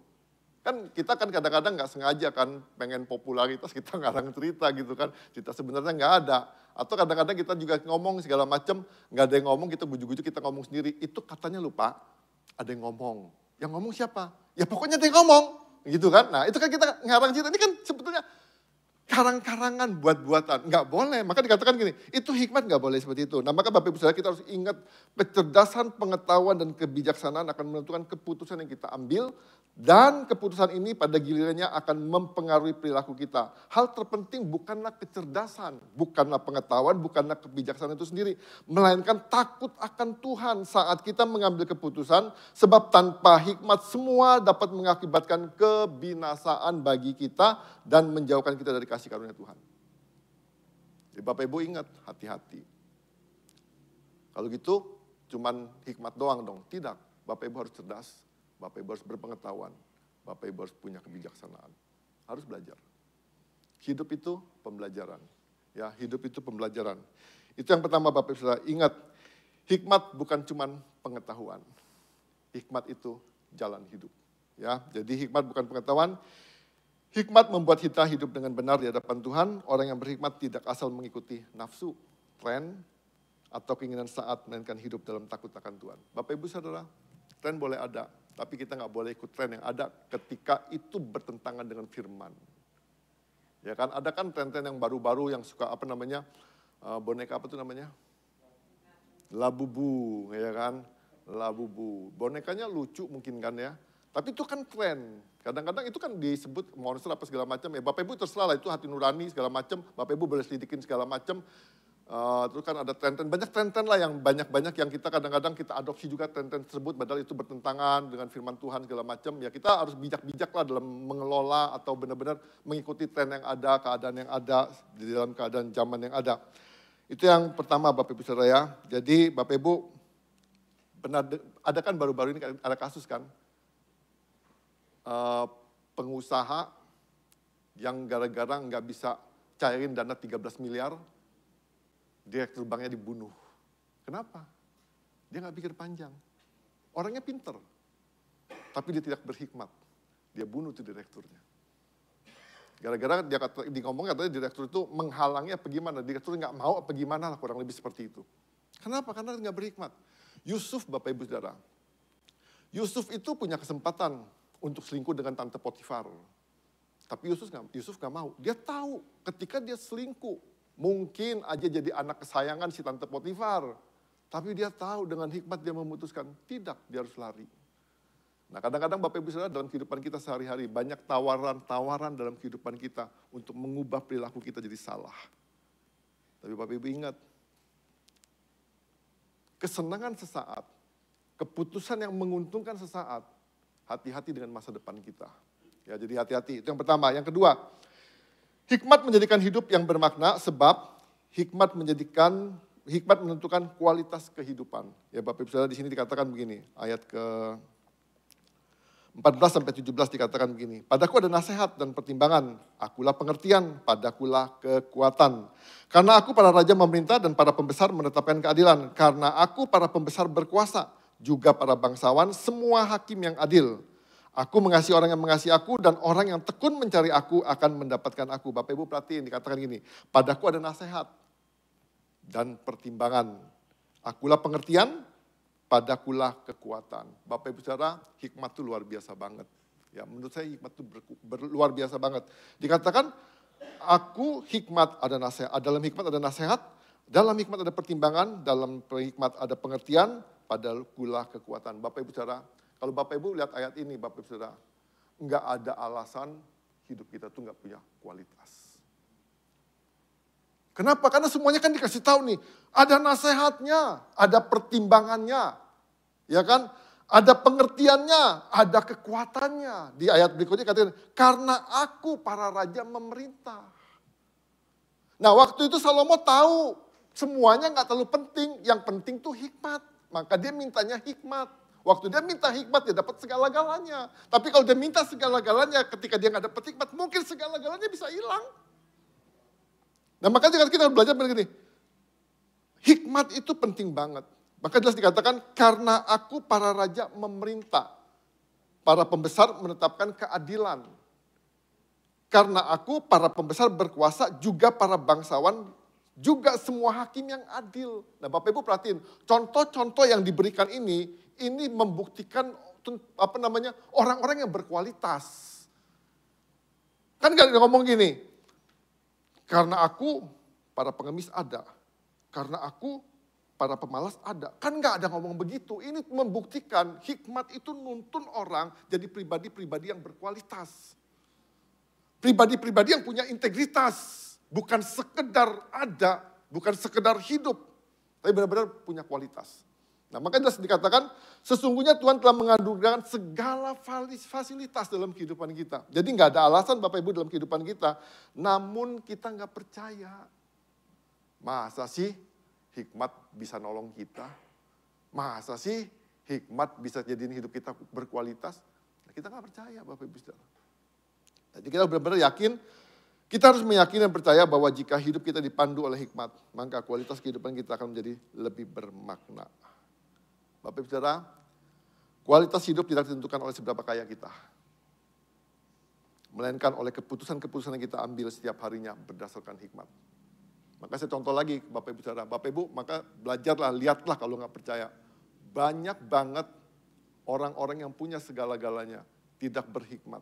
Kan kita kan kadang-kadang nggak sengaja kan pengen popularitas, kita ngarang cerita gitu kan. Cerita sebenarnya nggak ada. Atau kadang-kadang kita juga ngomong segala macam, nggak ada yang ngomong, kita bujuk-bujuk, kita ngomong sendiri. Itu katanya lupa, ada yang ngomong. Yang ngomong siapa? Ya pokoknya ada yang ngomong. Gitu kan. Nah itu kan kita ngarang cerita. Ini kan sebetulnya karang-karangan buat-buatan. Nggak boleh. Maka dikatakan gini, itu hikmat nggak boleh seperti itu. Nah maka Bapak Ibu Saudara kita harus ingat kecerdasan, pengetahuan, dan kebijaksanaan akan menentukan keputusan yang kita ambil. Dan keputusan ini pada gilirannya akan mempengaruhi perilaku kita. Hal terpenting bukanlah kecerdasan, bukanlah pengetahuan, bukanlah kebijaksanaan itu sendiri. Melainkan takut akan Tuhan saat kita mengambil keputusan. Sebab tanpa hikmat semua dapat mengakibatkan kebinasaan bagi kita dan menjauhkan kita dari kasih karunia Tuhan. Jadi Bapak Ibu ingat, hati-hati. Kalau gitu cuman hikmat doang dong. Tidak, Bapak Ibu harus cerdas. Bapak Ibu harus berpengetahuan, Bapak Ibu harus punya kebijaksanaan, harus belajar. Hidup itu pembelajaran, ya hidup itu pembelajaran. Itu yang pertama Bapak Ibu Saudara, ingat, hikmat bukan cuma pengetahuan, hikmat itu jalan hidup. Ya, jadi hikmat bukan pengetahuan, hikmat membuat kita hidup dengan benar di hadapan Tuhan. Orang yang berhikmat tidak asal mengikuti nafsu, tren, atau keinginan saat, melainkan hidup dalam takut akan Tuhan. Bapak Ibu Saudara, tren boleh ada. Tapi kita nggak boleh ikut tren yang ada ketika itu bertentangan dengan firman. Ya kan, ada kan tren-tren yang baru-baru yang suka apa namanya, boneka apa tuh namanya? Labubu, ya kan? Labubu. Bonekanya lucu mungkin kan ya. Tapi itu kan tren. Kadang-kadang itu kan disebut monster apa segala macam. Ya Bapak Ibu terserah lah itu hati nurani segala macam. Bapak Ibu boleh selidikin segala macam. Terus kan ada tren-tren, banyak tren-tren lah yang banyak-banyak yang kita kadang-kadang kita adopsi juga tren-tren tersebut, padahal itu bertentangan dengan firman Tuhan segala macam. Ya kita harus bijak-bijak lah dalam mengelola atau benar-benar mengikuti tren yang ada, keadaan yang ada, di dalam keadaan zaman yang ada. Itu yang pertama Bapak Ibu Saudara ya. Jadi Bapak Ibu, benar, ada kan baru-baru ini ada kasus kan, pengusaha yang gara-gara nggak bisa cairin dana 13 miliar, direktur banknya dibunuh. Kenapa? Dia nggak pikir panjang. Orangnya pinter, tapi dia tidak berhikmat. Dia bunuh tuh direkturnya. Gara-gara dia ngomong katanya direktur itu menghalangi apa gimana, direktur nggak mau apa gimana lah, kurang lebih seperti itu. Kenapa? Karena nggak berhikmat. Yusuf, Bapak Ibu Saudara, Yusuf itu punya kesempatan untuk selingkuh dengan tante Potifar. Tapi Yusuf nggak mau. Dia tahu ketika dia selingkuh, mungkin aja jadi anak kesayangan si tante Potifar. Tapi dia tahu dengan hikmat dia memutuskan, tidak, dia harus lari. Nah kadang-kadang Bapak Ibu Saudara dalam kehidupan kita sehari-hari, banyak tawaran-tawaran dalam kehidupan kita untuk mengubah perilaku kita jadi salah. Tapi Bapak Ibu ingat, kesenangan sesaat, keputusan yang menguntungkan sesaat, hati-hati dengan masa depan kita. Ya jadi hati-hati, itu yang pertama. Yang kedua, hikmat menjadikan hidup yang bermakna sebab hikmat menentukan kualitas kehidupan. Ya Bapak Ibu Saudara di sini dikatakan begini, ayat ke 14 sampai 17 dikatakan begini. Padaku ada nasihat dan pertimbangan, akulah pengertian, padakulah kekuatan. Karena aku para raja memerintah dan para pembesar menetapkan keadilan. Karena aku para pembesar berkuasa, juga para bangsawan, semua hakim yang adil. Aku mengasihi orang yang mengasihi aku dan orang yang tekun mencari aku akan mendapatkan aku. Bapak Ibu perhatiin dikatakan gini, padaku ada nasihat dan pertimbangan. Akulah pengertian, padakulah kekuatan. Bapak Ibu Saudara, hikmat itu luar biasa banget. Ya, menurut saya hikmat itu luar biasa banget. Dikatakan, aku hikmat ada nasihat, dalam hikmat ada nasihat, dalam hikmat ada pertimbangan, dalam hikmat ada pengertian, padakulah kekuatan. Bapak Ibu Saudara, kalau Bapak Ibu lihat ayat ini, Bapak Ibu Saudara, enggak ada alasan hidup kita tuh enggak punya kualitas. Kenapa? Karena semuanya kan dikasih tahu nih, ada nasihatnya, ada pertimbangannya, ya kan? Ada pengertiannya, ada kekuatannya. Di ayat berikutnya katakan, karena aku para raja memerintah. Nah waktu itu Salomo tahu semuanya nggak terlalu penting, yang penting tuh hikmat. Maka dia mintanya hikmat. Waktu dia minta hikmat, dia dapat segala-galanya. Tapi kalau dia minta segala-galanya, ketika dia nggak dapat hikmat, mungkin segala-galanya bisa hilang. Nah makanya kita belajar begini, hikmat itu penting banget. Maka jelas dikatakan, karena aku para raja memerintah. para pembesar menetapkan keadilan. Karena aku, para pembesar berkuasa, juga para bangsawan, juga semua hakim yang adil. Nah Bapak Ibu perhatiin, contoh-contoh yang diberikan ini membuktikan orang-orang yang berkualitas. Kan gak ngomong gini, karena aku, para pengemis ada. Karena aku, para pemalas ada. Kan gak ada ngomong begitu. Ini membuktikan hikmat itu nuntun orang jadi pribadi-pribadi yang berkualitas. Pribadi-pribadi yang punya integritas. Bukan sekedar ada, bukan sekedar hidup. Tapi benar-benar punya kualitas. Nah makanya dikatakan sesungguhnya Tuhan telah menganugerahkan segala fasilitas dalam kehidupan kita. Jadi gak ada alasan Bapak Ibu dalam kehidupan kita. Namun kita gak percaya. Masa sih hikmat bisa nolong kita? Masa sih hikmat bisa jadiin hidup kita berkualitas? Nah, kita gak percaya Bapak Ibu Saudara. Jadi kita benar-benar yakin, kita harus meyakini dan percaya bahwa jika hidup kita dipandu oleh hikmat, maka kualitas kehidupan kita akan menjadi lebih bermakna. Bapak Ibu Saudara, kualitas hidup tidak ditentukan oleh seberapa kaya kita. Melainkan oleh keputusan-keputusan yang kita ambil setiap harinya berdasarkan hikmat. Maka saya contoh lagi Bapak Ibu Saudara, Bapak Ibu maka belajarlah, lihatlah kalau nggak percaya. Banyak banget orang-orang yang punya segala-galanya tidak berhikmat.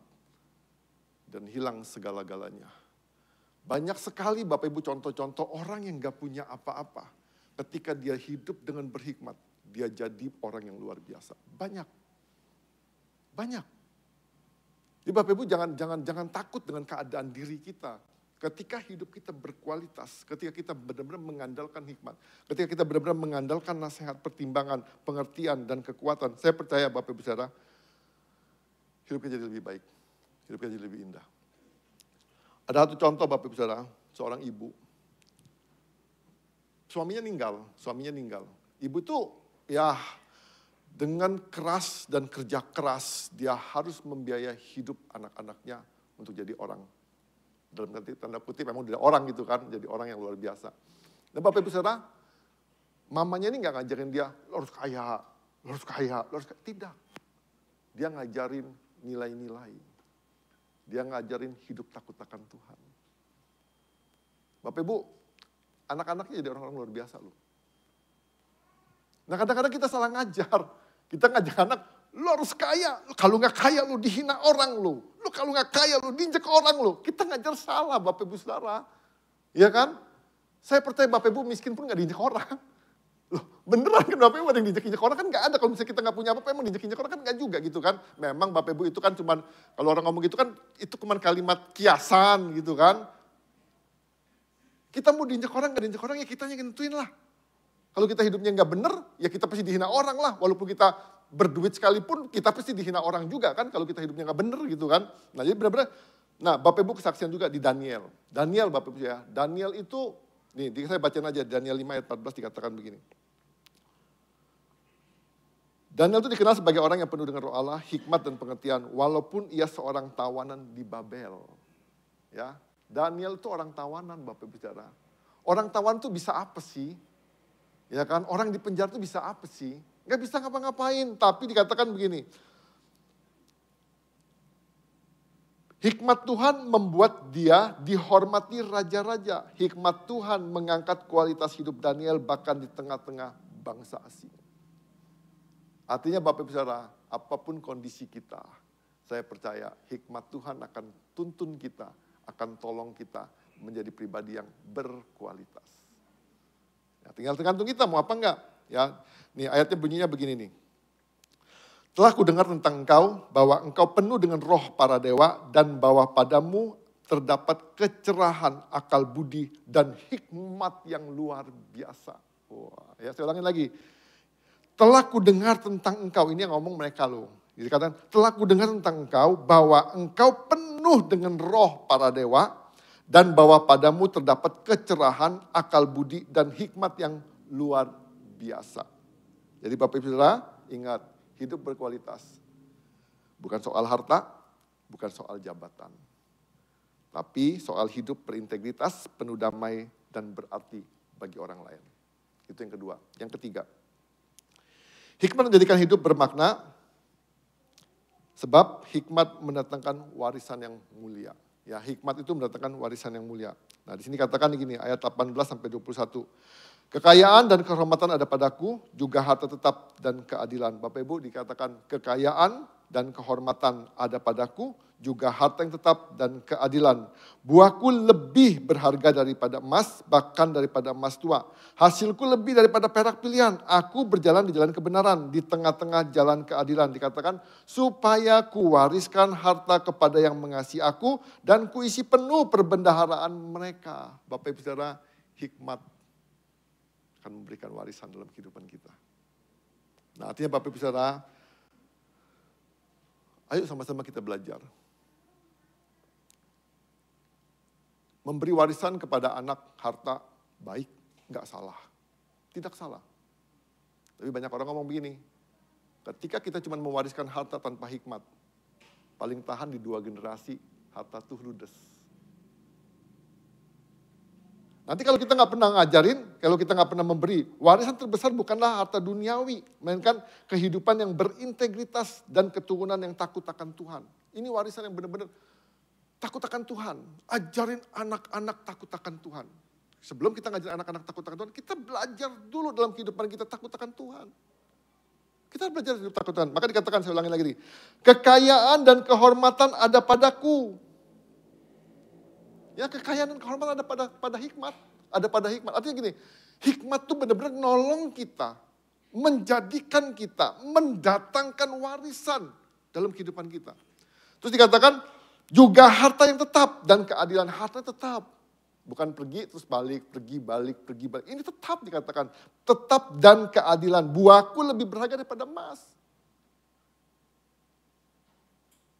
Dan hilang segala-galanya. Banyak sekali Bapak Ibu contoh-contoh orang yang gak punya apa-apa. Ketika dia hidup dengan berhikmat, dia jadi orang yang luar biasa. Banyak. Banyak. Jadi Bapak Ibu jangan takut dengan keadaan diri kita. Ketika hidup kita berkualitas, ketika kita benar-benar mengandalkan hikmat, ketika kita benar-benar mengandalkan nasihat, pertimbangan, pengertian, dan kekuatan. Saya percaya Bapak Ibu Saudara, hidup kita jadi lebih baik. Hidup kita jadi lebih indah. Ada satu contoh Bapak Ibu Saudara, seorang ibu. Suaminya meninggal. Ibu itu ya dengan keras dan kerja keras dia harus membiayai hidup anak-anaknya untuk jadi orang. Dalam tanda kutip memang dia orang gitu kan, jadi orang yang luar biasa. Dan Bapak Ibu Saudara, mamanya ini gak ngajarin dia, lo harus kaya. Tidak. Dia ngajarin nilai-nilai. Dia ngajarin hidup takut akan Tuhan. Bapak Ibu, anak-anaknya jadi orang-orang luar biasa loh. Nah kadang-kadang kita salah ngajar. Kita ngajak anak, lo harus kaya. Kalau gak kaya lo dihina orang lo. Lo kalau gak kaya lo diinjek orang lo. Kita ngajar salah Bapak Ibu Saudara. Iya kan? Saya percaya Bapak Ibu miskin pun gak diinjek orang. Loh, beneran kan Bapak Ibu ada yang diinjek-injek orang kan gak ada. Kalau misalnya kita gak punya apa-apa emang diinjek-injek orang kan gak juga gitu kan. Memang Bapak Ibu itu kan cuman, kalau orang ngomong gitu kan itu cuman kalimat kiasan gitu kan. Kita mau diinjek orang gak diinjek orang ya kitanya nentuin lah. Kalau kita hidupnya gak bener ya kita pasti dihina orang lah. Walaupun kita berduit sekalipun kita pasti dihina orang juga kan. Kalau kita hidupnya gak bener gitu kan. Nah jadi benar-benar, nah Bapak Ibu kesaksian juga di Daniel. Daniel Bapak Ibu ya, Daniel itu, nih saya bacain aja Daniel 5 ayat 14 dikatakan begini. Daniel itu dikenal sebagai orang yang penuh dengan roh Allah, hikmat dan pengertian, walaupun ia seorang tawanan di Babel. Ya, Daniel itu orang tawanan Bapak Ibu Saudara. Orang tawanan itu bisa apa sih? Ya kan, orang di penjara itu bisa apa sih? Gak bisa ngapa-ngapain, tapi dikatakan begini. Hikmat Tuhan membuat dia dihormati raja-raja. Hikmat Tuhan mengangkat kualitas hidup Daniel bahkan di tengah-tengah bangsa asing. Artinya Bapak Ibu Saudara, apapun kondisi kita, saya percaya hikmat Tuhan akan tuntun kita, akan tolong kita menjadi pribadi yang berkualitas. Ya, tinggal tergantung kita mau apa enggak. Ya, nih ayatnya bunyinya begini nih. Telah ku dengar tentang engkau bahwa engkau penuh dengan roh para dewa dan bahwa padamu terdapat kecerahan, akal budi dan hikmat yang luar biasa. Wah, ya saya ulangin lagi. Telah ku dengar tentang engkau, ini yang ngomong mereka loh. Jadi katakan, telah ku dengar tentang engkau bahwa engkau penuh dengan roh para dewa dan bahwa padamu terdapat kecerahan, akal budi dan hikmat yang luar biasa. Jadi Bapak Ibu Saudara, ingat, hidup berkualitas. Bukan soal harta, bukan soal jabatan. Tapi soal hidup berintegritas, penuh damai dan berarti bagi orang lain. Itu yang kedua. Yang ketiga, hikmat menjadikan hidup bermakna. Sebab hikmat mendatangkan warisan yang mulia. Ya, hikmat itu mendatangkan warisan yang mulia. Nah, di sini katakan gini, ayat 18 sampai 21. Kekayaan dan kehormatan ada padaku, juga harta tetap dan keadilan. Bapak Ibu dikatakan kekayaan dan kehormatan ada padaku, juga harta yang tetap dan keadilan. Buahku lebih berharga daripada emas, bahkan daripada emas tua. Hasilku lebih daripada perak pilihan. Aku berjalan di jalan kebenaran, di tengah-tengah jalan keadilan. Dikatakan, supaya kuwariskan harta kepada yang mengasihi aku, dan kuisi penuh perbendaharaan mereka. Bapak Ibu Saudara, hikmat akan memberikan warisan dalam kehidupan kita. Nah, artinya Bapak Ibu Saudara, ayo sama-sama kita belajar. Memberi warisan kepada anak harta baik, enggak salah. Tidak salah. Tapi banyak orang ngomong begini, ketika kita cuma mewariskan harta tanpa hikmat, paling tahan di 2 generasi, harta tuh ludes. Nanti kalau kita nggak pernah ngajarin, kalau kita nggak pernah memberi, warisan terbesar bukanlah harta duniawi, melainkan kehidupan yang berintegritas dan keturunan yang takut akan Tuhan. Ini warisan yang benar-benar takut akan Tuhan. Ajarin anak-anak takut akan Tuhan. Sebelum kita ngajarin anak-anak takut akan Tuhan, kita belajar dulu dalam kehidupan kita takut akan Tuhan. Kita belajar hidup takut Tuhan. Maka dikatakan, saya ulangi lagi nih, kekayaan dan kehormatan ada padaku. Ya, kekayaan dan kehormatan ada pada hikmat. Ada pada hikmat. Artinya gini, hikmat itu benar-benar nolong kita. Menjadikan kita, mendatangkan warisan dalam kehidupan kita. Terus dikatakan, juga harta yang tetap dan keadilan. Harta tetap. Bukan pergi terus balik, pergi balik, pergi balik. Ini tetap dikatakan. Tetap dan keadilan. Buahku lebih berharga daripada emas.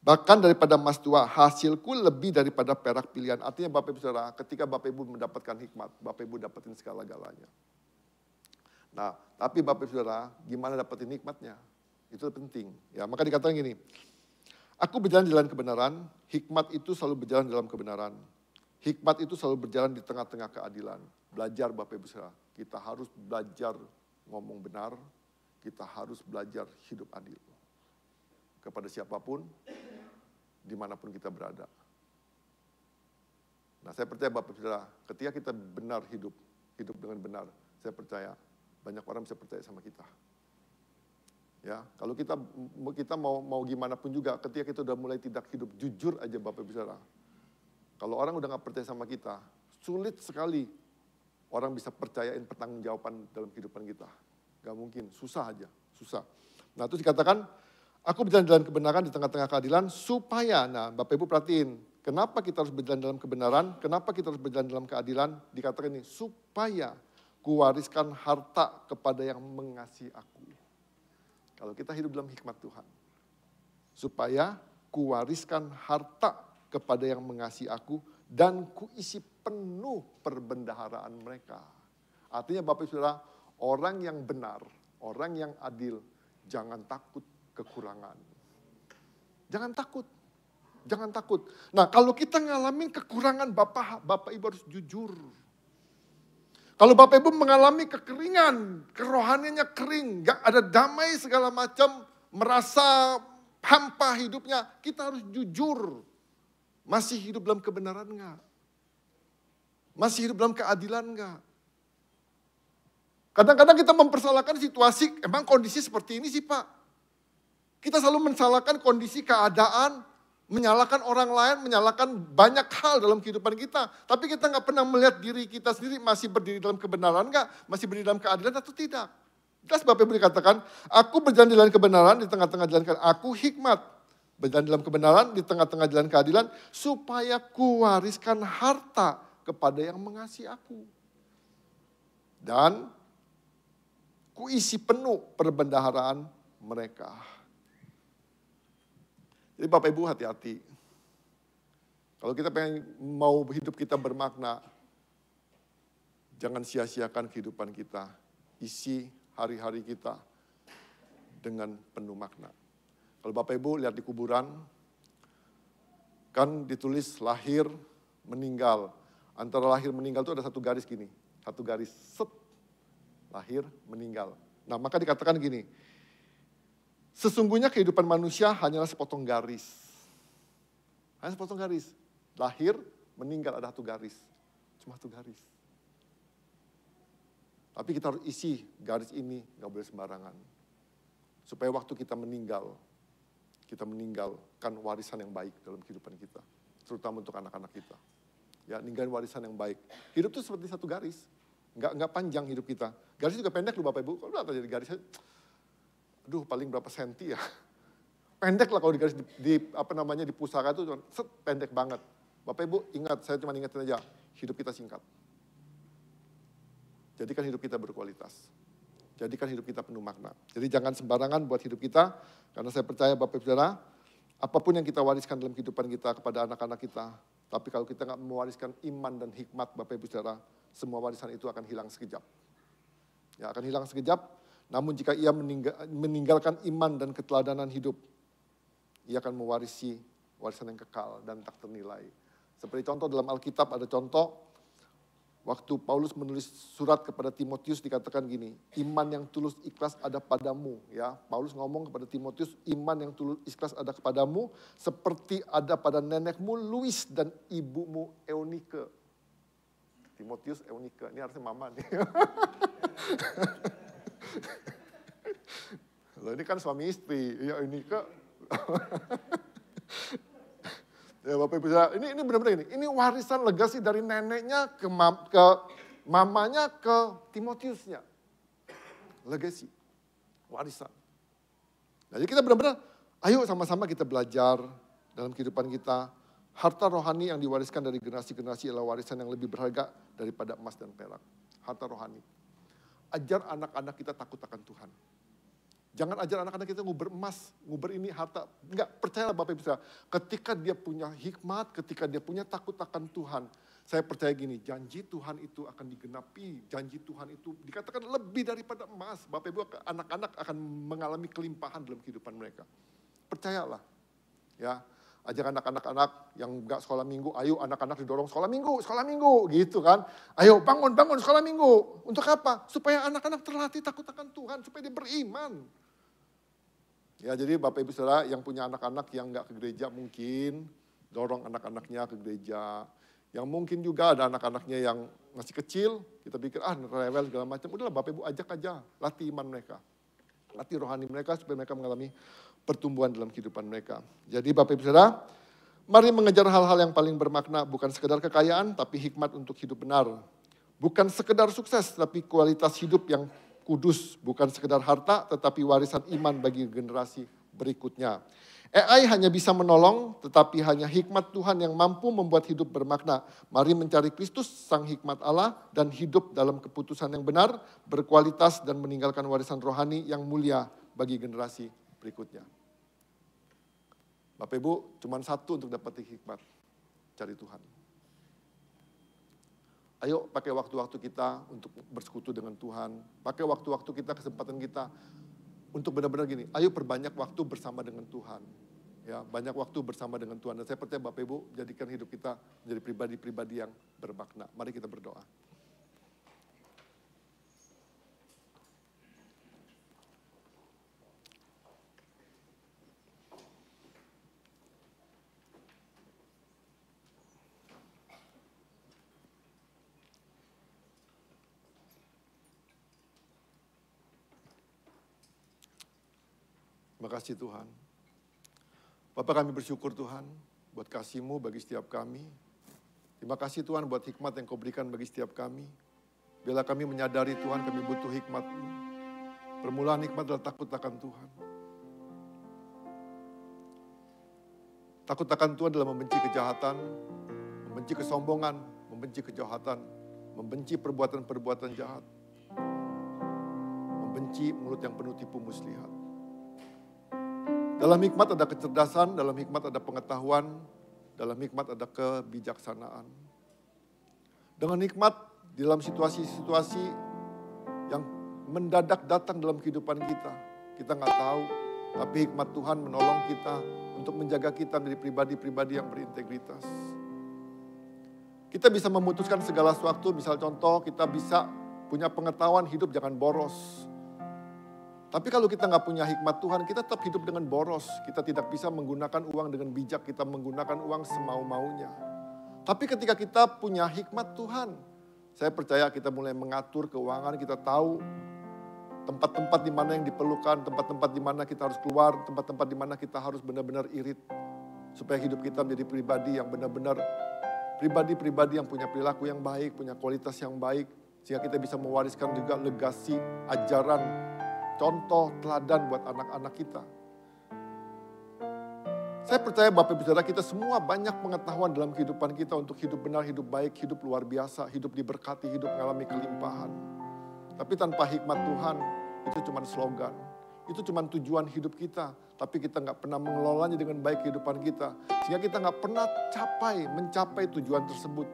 Bahkan daripada emas tua, hasilku lebih daripada perak pilihan. Artinya Bapak Ibu Saudara, ketika Bapak Ibu mendapatkan hikmat, Bapak Ibu dapetin segala-galanya. Nah, tapi Bapak Ibu Saudara, gimana dapetin hikmatnya? Itu penting. Ya, maka dikatakan gini, aku berjalan di jalan kebenaran, hikmat itu selalu berjalan dalam kebenaran. Hikmat itu selalu berjalan di tengah-tengah keadilan. Belajar Bapak Ibu Saudara, kita harus belajar ngomong benar, kita harus belajar hidup adil. Kepada siapapun, dimanapun kita berada. Nah, saya percaya Bapak Ibu Saudara, ketika kita benar hidup dengan benar, saya percaya banyak orang bisa percaya sama kita. Ya, kalau kita mau gimana pun juga, ketika kita udah mulai tidak hidup jujur aja Bapak Ibu Saudara. Kalau orang udah gak percaya sama kita, sulit sekali orang bisa percayain pertanggungjawaban dalam kehidupan kita. Gak mungkin, susah aja, susah. Nah, terus dikatakan, aku berjalan dalam kebenaran di tengah-tengah keadilan supaya, nah Bapak Ibu perhatiin, kenapa kita harus berjalan dalam kebenaran, kenapa kita harus berjalan dalam keadilan, dikatakan ini, supaya kuwariskan harta kepada yang mengasihi aku. Kalau kita hidup dalam hikmat Tuhan, supaya kuwariskan harta kepada yang mengasihi aku dan kuisi penuh perbendaharaan mereka. Artinya Bapak Ibu Saudara, orang yang benar, orang yang adil, jangan takut kekurangan. Jangan takut. Jangan takut. Nah, kalau kita ngalamin kekurangan, Bapak Ibu harus jujur. Kalau Bapak Ibu mengalami kekeringan, kerohaniannya kering, gak ada damai segala macam, merasa hampa hidupnya, kita harus jujur. Masih hidup dalam kebenaran gak? Masih hidup dalam keadilan gak? Kadang-kadang kita mempersalahkan situasi, emang kondisi seperti ini sih Pak. Kita selalu mensalahkan kondisi keadaan, menyalahkan orang lain, menyalahkan banyak hal dalam kehidupan kita. Tapi kita nggak pernah melihat diri kita sendiri masih berdiri dalam kebenaran nggak? Masih berdiri dalam keadilan atau tidak? Jelas Bapak Ibu dikatakan, aku berjalan di dalam kebenaran, di tengah-tengah jalan keadilan. Aku hikmat, berjalan dalam kebenaran, di tengah-tengah jalan keadilan, supaya kuwariskan harta kepada yang mengasihi aku. Dan kuisi penuh perbendaharaan mereka. Jadi Bapak Ibu hati-hati. Kalau kita pengen mau hidup kita bermakna, jangan sia-siakan kehidupan kita. Isi hari-hari kita dengan penuh makna. Kalau Bapak Ibu lihat di kuburan, kan ditulis lahir, meninggal. Antara lahir meninggal itu ada satu garis gini. Satu garis set, lahir, meninggal. Nah maka dikatakan gini, Sesungguhnya kehidupan manusia hanyalah sepotong garis. Hanya sepotong garis. Lahir, meninggal ada satu garis. Cuma satu garis. Tapi kita harus isi garis ini, gak boleh sembarangan. Supaya waktu kita meninggalkan warisan yang baik dalam kehidupan kita. Terutama untuk anak-anak kita. Ya, ninggalin warisan yang baik. Hidup itu seperti satu garis. Nggak panjang hidup kita. Garis juga pendek loh Bapak Ibu. Kalau udah jadi garisnya, aduh paling berapa senti ya. Pendek lah kalau di garis di pusaka itu pendek banget. Bapak Ibu ingat, saya cuma ingatin aja, hidup kita singkat. Jadikan hidup kita berkualitas. Jadikan hidup kita penuh makna. Jadi jangan sembarangan buat hidup kita, karena saya percaya Bapak Ibu Saudara, apapun yang kita wariskan dalam kehidupan kita kepada anak-anak kita, tapi kalau kita nggak mewariskan iman dan hikmat Bapak Ibu Saudara, semua warisan itu akan hilang sekejap. Ya, akan hilang sekejap, namun jika ia meninggalkan iman dan keteladanan hidup, ia akan mewarisi warisan yang kekal dan tak ternilai. Seperti contoh dalam Alkitab ada contoh, waktu Paulus menulis surat kepada Timotius dikatakan gini, iman yang tulus ikhlas ada padamu. Ya, Paulus ngomong kepada Timotius, iman yang tulus ikhlas ada kepadamu, seperti ada pada nenekmu Lois dan ibumu Eunike. Timotius, Eunike, ini harusnya mama nih. Loh, ini kan suami istri, ya Eunike. Ya Bapak Ibu Saudara, ini benar-benar ini warisan legasi dari neneknya ke mamanya ke Timotiusnya. Legasi, warisan. Nah, jadi kita benar-benar, ayo sama-sama kita belajar dalam kehidupan kita. Harta rohani yang diwariskan dari generasi-generasi adalah warisan yang lebih berharga daripada emas dan perak. Harta rohani. Ajar anak-anak kita takut akan Tuhan. Jangan ajar anak-anak kita nguber emas, nguber ini harta. Enggak, percayalah Bapak Ibu Saudara. Ketika dia punya hikmat, ketika dia punya takut akan Tuhan. Saya percaya gini, janji Tuhan itu akan digenapi. Janji Tuhan itu dikatakan lebih daripada emas. Bapak Ibu, anak-anak akan mengalami kelimpahan dalam kehidupan mereka. Percayalah. Ya, ajar anak-anak yang enggak sekolah minggu, ayo anak-anak didorong sekolah minggu, gitu kan. Ayo bangun sekolah minggu. Untuk apa? Supaya anak-anak terlatih takut akan Tuhan, supaya dia beriman. Ya, jadi Bapak Ibu Saudara yang punya anak-anak yang enggak ke gereja mungkin dorong anak-anaknya ke gereja. Yang mungkin juga ada anak-anaknya yang masih kecil, kita pikir rewel segala macam. Udahlah Bapak Ibu ajak aja, latih iman mereka. Latih rohani mereka supaya mereka mengalami pertumbuhan dalam kehidupan mereka. Jadi Bapak Ibu Saudara, mari mengejar hal-hal yang paling bermakna, bukan sekedar kekayaan tapi hikmat untuk hidup benar. Bukan sekedar sukses tapi kualitas hidup yang kudus, bukan sekedar harta, tetapi warisan iman bagi generasi berikutnya. AI hanya bisa menolong, tetapi hanya hikmat Tuhan yang mampu membuat hidup bermakna. Mari mencari Kristus, Sang Hikmat Allah, dan hidup dalam keputusan yang benar, berkualitas, dan meninggalkan warisan rohani yang mulia bagi generasi berikutnya. Bapak Ibu, cuma satu untuk dapat hikmat, cari Tuhan. Ayo pakai waktu-waktu kita untuk bersekutu dengan Tuhan. Pakai waktu-waktu kita, kesempatan kita untuk benar-benar gini. Ayo perbanyak waktu bersama dengan Tuhan. Ya, banyak waktu bersama dengan Tuhan. Dan saya percaya Bapak Ibu jadikan hidup kita menjadi pribadi-pribadi yang bermakna. Mari kita berdoa. Terima kasih Tuhan. Bapak kami bersyukur Tuhan buat kasih-Mu bagi setiap kami. Terima kasih Tuhan buat hikmat yang Kau berikan bagi setiap kami. Bila kami menyadari Tuhan kami butuh hikmat-Mu. Permulaan hikmat adalah takut akan Tuhan. Takut akan Tuhan adalah membenci kejahatan, membenci kesombongan, membenci kejahatan, membenci perbuatan-perbuatan jahat. Membenci mulut yang penuh tipu muslihat. Dalam hikmat ada kecerdasan, dalam hikmat ada pengetahuan, dalam hikmat ada kebijaksanaan. Dengan hikmat, dalam situasi-situasi yang mendadak datang dalam kehidupan kita nggak tahu, tapi hikmat Tuhan menolong kita untuk menjaga kita menjadi pribadi-pribadi yang berintegritas. Kita bisa memutuskan segala sesuatu, misal contoh kita bisa punya pengetahuan hidup jangan boros. Tapi kalau kita nggak punya hikmat Tuhan, kita tetap hidup dengan boros. Kita tidak bisa menggunakan uang dengan bijak, kita menggunakan uang semau-maunya. Tapi ketika kita punya hikmat Tuhan, saya percaya kita mulai mengatur keuangan, kita tahu tempat-tempat di mana yang diperlukan, tempat-tempat di mana kita harus keluar, tempat-tempat di mana kita harus benar-benar irit. Supaya hidup kita menjadi pribadi yang benar-benar, pribadi-pribadi yang punya perilaku yang baik, punya kualitas yang baik. Sehingga kita bisa mewariskan juga legasi, ajaran, contoh, teladan buat anak-anak kita. Saya percaya Bapak Ibu Saudara, kita semua banyak pengetahuan dalam kehidupan kita untuk hidup benar, hidup baik, hidup luar biasa, hidup diberkati, hidup mengalami kelimpahan. Tapi tanpa hikmat Tuhan, itu cuma slogan. Itu cuma tujuan hidup kita. Tapi kita nggak pernah mengelolanya dengan baik kehidupan kita. Sehingga kita nggak pernah mencapai tujuan tersebut.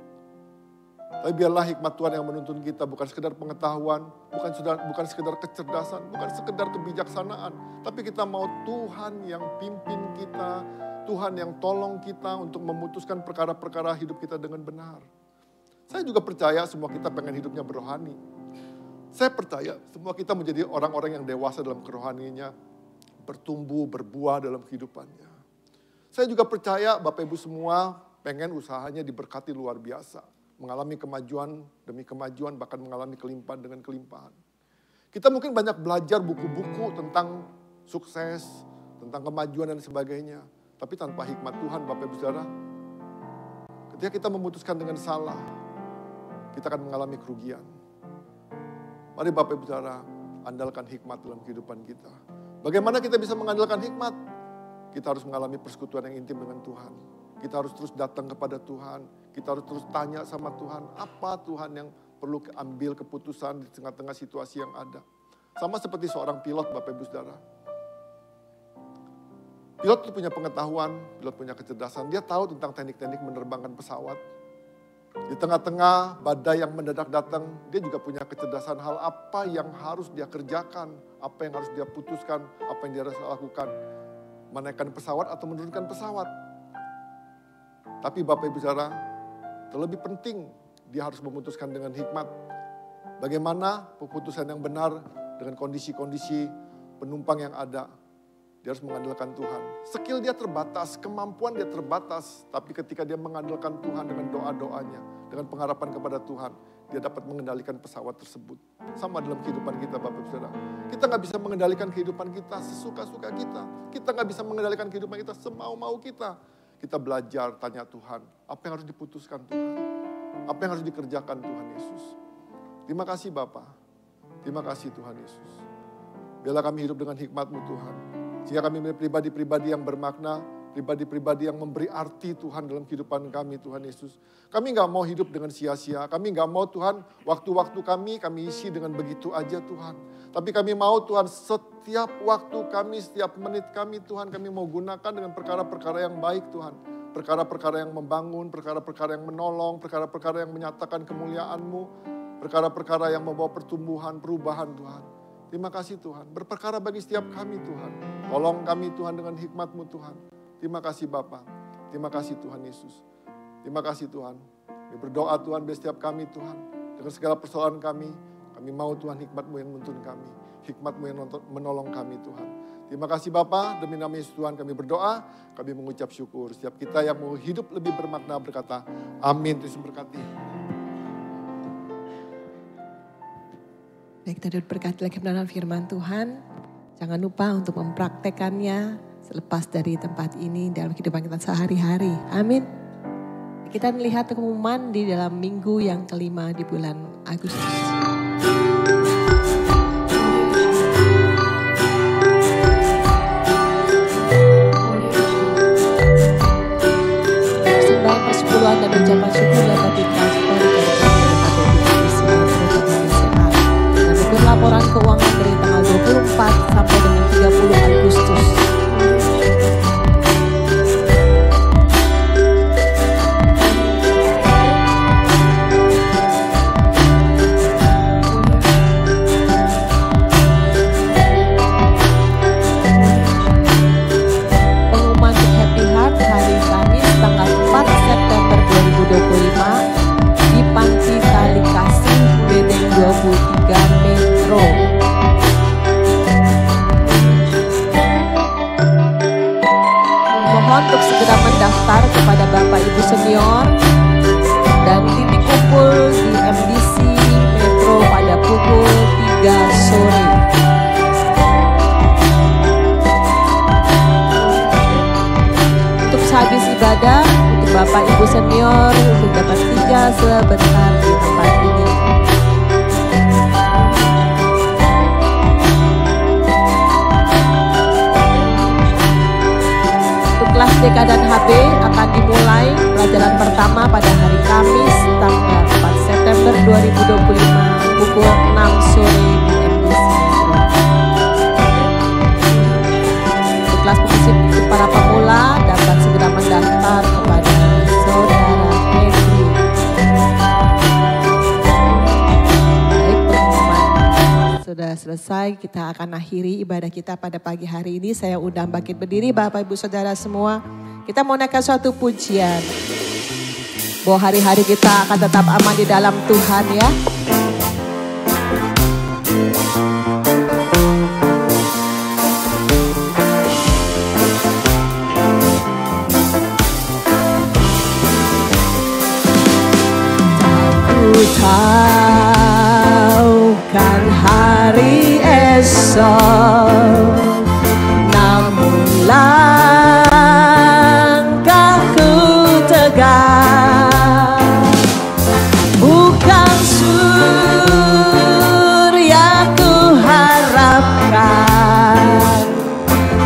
Tapi biarlah hikmat Tuhan yang menuntun kita, bukan sekedar pengetahuan, bukan sekedar kecerdasan, bukan sekedar kebijaksanaan. Tapi kita mau Tuhan yang pimpin kita, Tuhan yang tolong kita untuk memutuskan perkara-perkara hidup kita dengan benar. Saya juga percaya semua kita pengen hidupnya berrohani. Saya percaya semua kita menjadi orang-orang yang dewasa dalam kerohaniannya, bertumbuh, berbuah dalam kehidupannya. Saya juga percaya Bapak Ibu semua pengen usahanya diberkati luar biasa. Mengalami kemajuan demi kemajuan, bahkan mengalami kelimpahan dengan kelimpahan. Kita mungkin banyak belajar buku-buku tentang sukses, tentang kemajuan dan sebagainya. Tapi tanpa hikmat Tuhan, Bapak Ibu Saudara, ketika kita memutuskan dengan salah, kita akan mengalami kerugian. Mari Bapak Ibu Saudara, andalkan hikmat dalam kehidupan kita. Bagaimana kita bisa mengandalkan hikmat? Kita harus mengalami persekutuan yang intim dengan Tuhan. Kita harus terus datang kepada Tuhan. Kita harus terus tanya sama Tuhan, apa Tuhan yang perlu ambil keputusan di tengah-tengah situasi yang ada. Sama seperti seorang pilot, Bapak Ibu Saudara. Pilot itu punya pengetahuan, pilot punya kecerdasan. Dia tahu tentang teknik-teknik menerbangkan pesawat. Di tengah-tengah badai yang mendadak datang, dia juga punya kecerdasan hal apa yang harus dia kerjakan, apa yang harus dia putuskan, apa yang dia harus lakukan. Menaikkan pesawat atau menurunkan pesawat. Tapi Bapak Ibu Saudara, terlebih penting dia harus memutuskan dengan hikmat. Bagaimana keputusan yang benar dengan kondisi-kondisi penumpang yang ada. Dia harus mengandalkan Tuhan. Skill dia terbatas, kemampuan dia terbatas. Tapi ketika dia mengandalkan Tuhan dengan doa-doanya, dengan pengharapan kepada Tuhan, dia dapat mengendalikan pesawat tersebut. Sama dalam kehidupan kita Bapak Ibu Saudara. Kita gak bisa mengendalikan kehidupan kita sesuka-suka kita. Kita gak bisa mengendalikan kehidupan kita semau-mau kita. Kita belajar tanya Tuhan, apa yang harus diputuskan Tuhan? Apa yang harus dikerjakan Tuhan Yesus? Terima kasih Bapa. Terima kasih Tuhan Yesus. Biarlah kami hidup dengan hikmat-Mu Tuhan. Sehingga kami menjadi pribadi-pribadi yang bermakna, pribadi-pribadi yang memberi arti Tuhan dalam kehidupan kami Tuhan Yesus. Kami gak mau hidup dengan sia-sia. Kami gak mau Tuhan waktu-waktu kami isi dengan begitu aja Tuhan. Tapi kami mau Tuhan setiap waktu kami, setiap menit kami Tuhan kami mau gunakan dengan perkara-perkara yang baik Tuhan. Perkara-perkara yang membangun, perkara-perkara yang menolong, perkara-perkara yang menyatakan kemuliaan-Mu. Perkara-perkara yang membawa pertumbuhan, perubahan Tuhan. Terima kasih Tuhan. Berperkara bagi setiap kami Tuhan. Tolong kami Tuhan dengan hikmat-Mu Tuhan. Terima kasih Bapa. Terima kasih Tuhan Yesus. Terima kasih Tuhan. Kami berdoa Tuhan bagi setiap kami Tuhan. Dengan segala persoalan kami mau Tuhan hikmat-Mu yang menuntun kami. Hikmat-Mu yang menolong kami Tuhan. Terima kasih Bapa, demi nama Yesus Tuhan kami berdoa, kami mengucap syukur. Setiap kita yang mau hidup lebih bermakna berkata, amin. Tuhan berkati. Baik, kita berkati lagi kebenaran firman Tuhan. Jangan lupa untuk mempraktekannya selepas dari tempat ini dalam kehidupan kita sehari-hari. Amin. Kita melihat pengumuman di dalam minggu yang kelima di bulan Agustus. Sembahan persepuluhan dan ucapan syukur dapat ditransfer ke laporan keuangan dari tanggal 24 sampai dengan 30 Agustus. Pengumuman untuk Happy Heart hari Kamis tanggal 4 September 2025 mohon untuk segera mendaftar kepada Bapak Ibu Senior dan titik kumpul di MDC Metro pada pukul 3 sore. Untuk sehabis ibadah, untuk Bapak Ibu Senior untuk dapat tinggal sebentar di tempat ini. Kelas TK dan HB akan dimulai pelajaran pertama pada hari Kamis tanggal 4 September 2025 pukul 6 sore di MDC. Untuk kelas prinsip untuk para pemula dapat segera mendaftar kepada Saudara Henry. Baik, pengumuman sudah selesai, kita akan akhiri ibadah kita pada pagi hari ini. Saya undang bangkit berdiri Bapak Ibu Saudara semua. Kita mau naikkan suatu pujian bahwa hari-hari kita akan tetap aman di dalam Tuhan ya. Aku tahu kan hari esok, namun langkahku tegak, bukan surya ku harapkan,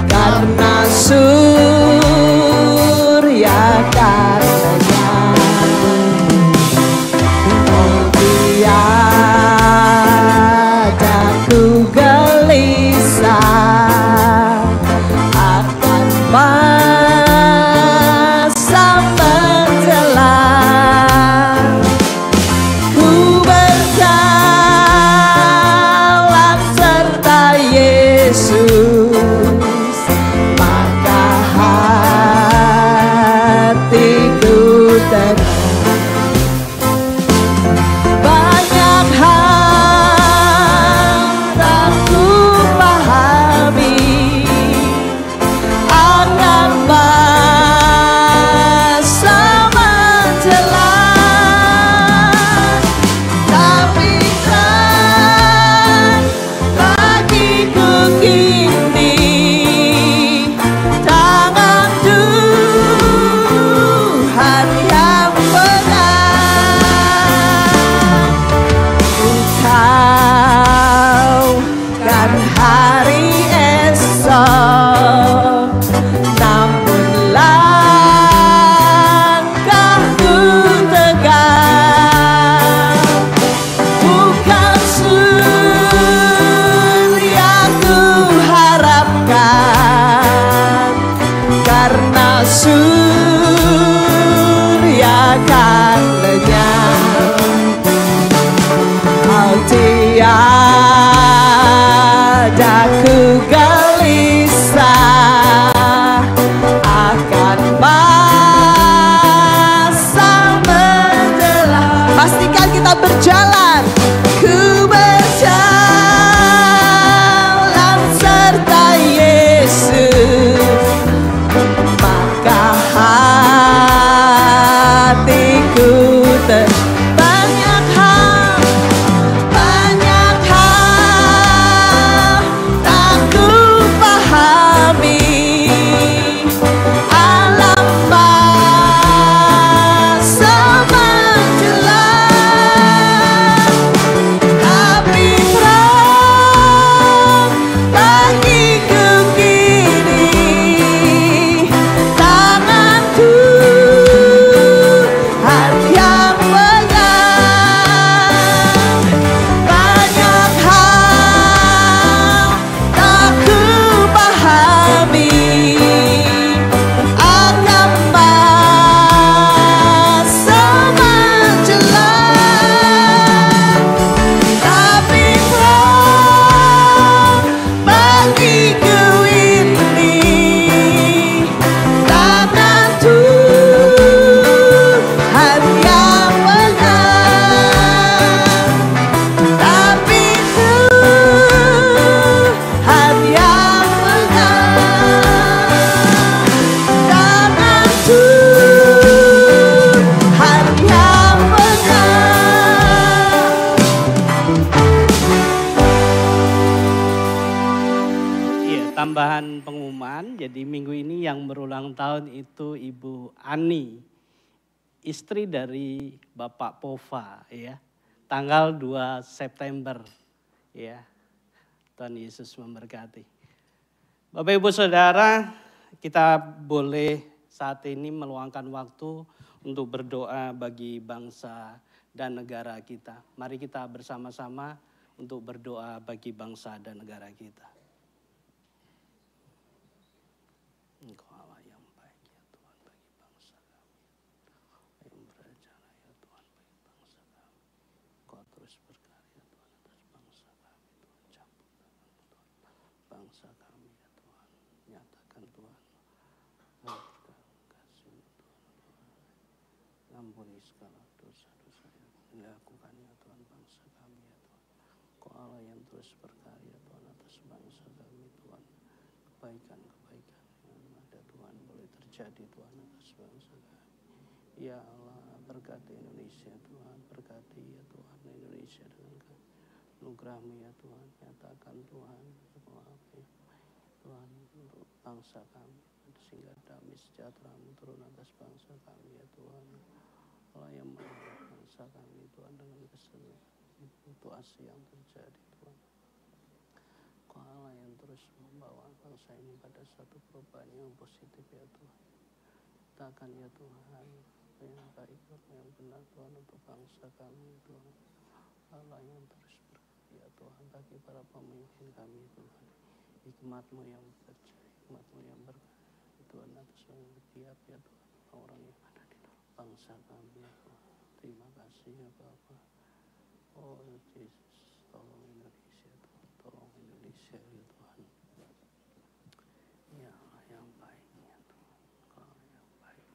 karena surya karenanya tiada ku gelisah akan masa menjelang. Ku berjalan serta Yesus, maka hatiku tenang. Banyak hal tak ku pahami akan masa menjelang, tapi kan bagiku kini tangan Tuhan yang pegang. Ku tahu kan hari esok, namun langkahku tegak, bukan surya ku harapkan, karena surya kan lenyap. Oh, tiada ku gelisah akan masa menjelang. Pastikan kita berjalan. Ku berjalan serta Yesus, maka Jadi minggu ini yang berulang tahun itu Ibu Ani, istri dari Bapak Pova ya. Tanggal 2 September ya. Tuhan Yesus memberkati. Bapak Ibu Saudara, kita boleh saat ini meluangkan waktu untuk berdoa bagi bangsa dan negara kita. Mari kita bersama-sama untuk berdoa bagi bangsa dan negara kita. Engkau Allah yang baik ya Tuhan bagi bangsa kami. Yang berencana ya Tuhan bagi bangsa kami. Engkau terus berkarya Tuhan atas bangsa kami. Tuhan campur tangan Tuhan. Bangsa kami ya Tuhan. Nyatakan Tuhan. Kasih Tuhan. Ampuni segala dosa-dosa yang dilakukan ya Tuhan bangsa kami ya Tuhan. Engkau Allah yang terus berkarya Tuhan atas bangsa kami Tuhan. Kebaikan-kebaikan yang ada Tuhan boleh terjadi Tuhan atas bangsa kami. Ya Allah berkati Indonesia Tuhan. Berkati ya Tuhan Indonesia dengan anugerah-Mu ya Tuhan. Nyatakan Tuhan Tuhan untuk bangsa kami. Sehingga damai sejahtera-Mu turun atas bangsa kami ya Tuhan. Allah yang merawat bangsa kami Tuhan dengan keseluruhan situasi yang terjadi Tuhan. Kau Allah yang terus membawa bangsa ini pada satu perubahan yang positif ya Tuhan. Katakan ya Tuhan yang baik yang benar Tuhan untuk bangsa kami Tuhan. Allah yang terus berkati ya Tuhan bagi para pemimpin kami Tuhan. Hikmat-Mu yang bekerja, Hikmat-Mu yang berkati Tuhan atas setiap ya Tuhan orang yang ada di dalam bangsa kami ya Tuhan. Terima kasih ya Bapa. Oh Yesus, tolong Indonesia Tuhan, tolong Indonesia ya Tuhan. Ya Allah yang baik ya Tuhan, Kau yang baik.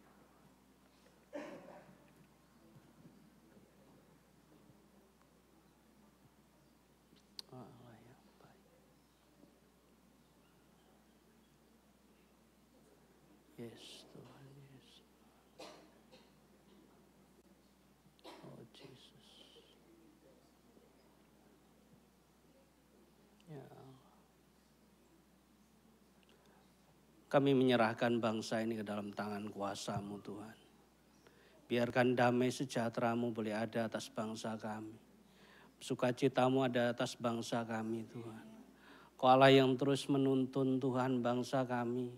Allah yang baik. Yes Tuhan, yes. Oh Jesus. Ya Allah. Kami menyerahkan bangsa ini ke dalam tangan kuasa-Mu Tuhan. Biarkan damai sejahtera-Mu boleh ada atas bangsa kami. Sukacita-Mu ada atas bangsa kami Tuhan. Kau Allah yang terus menuntun Tuhan bangsa kami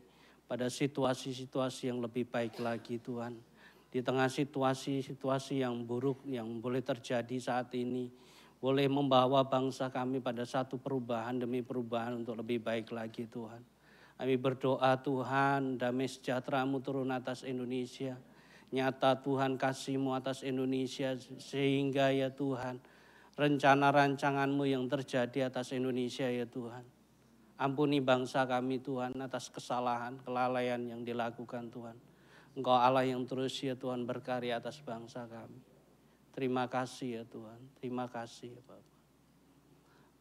pada situasi-situasi yang lebih baik lagi Tuhan. Di tengah situasi-situasi yang buruk yang boleh terjadi saat ini. Boleh membawa bangsa kami pada satu perubahan demi perubahan untuk lebih baik lagi Tuhan. Kami berdoa Tuhan damai sejahtera-Mu turun atas Indonesia. Nyata Tuhan kasih-Mu atas Indonesia sehingga ya Tuhan. Rencana rancangan-Mu yang terjadi atas Indonesia ya Tuhan. Ampuni bangsa kami Tuhan atas kesalahan, kelalaian yang dilakukan Tuhan. Engkau Allah yang terus ya Tuhan berkarya atas bangsa kami. Terima kasih ya Tuhan, terima kasih ya Bapak.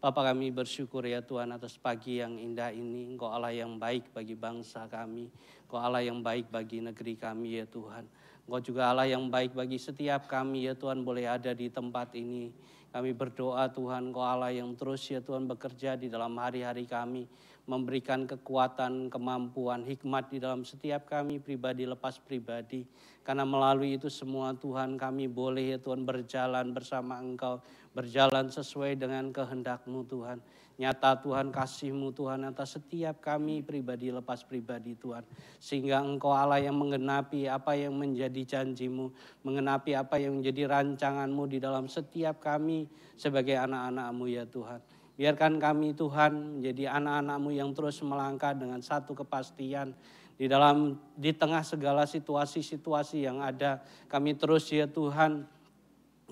Bapak kami bersyukur ya Tuhan atas pagi yang indah ini. Engkau Allah yang baik bagi bangsa kami. Engkau Allah yang baik bagi negeri kami ya Tuhan. Engkau juga Allah yang baik bagi setiap kami ya Tuhan boleh ada di tempat ini. Kami berdoa Tuhan Engkau Allah yang terus ya Tuhan bekerja di dalam hari-hari kami. Memberikan kekuatan, kemampuan, hikmat di dalam setiap kami pribadi lepas pribadi. Karena melalui itu semua Tuhan kami boleh ya Tuhan berjalan bersama Engkau. Berjalan sesuai dengan kehendak-Mu Tuhan. Nyata Tuhan kasih-Mu Tuhan atas setiap kami pribadi lepas pribadi Tuhan. Sehingga Engkau Allah yang menggenapi apa yang menjadi janji-Mu. Menggenapi apa yang menjadi rancangan-Mu di dalam setiap kami sebagai anak-anak-Mu ya Tuhan. Biarkan kami Tuhan menjadi anak-anak-Mu yang terus melangkah dengan satu kepastian. Di tengah segala situasi-situasi yang ada. Kami terus ya Tuhan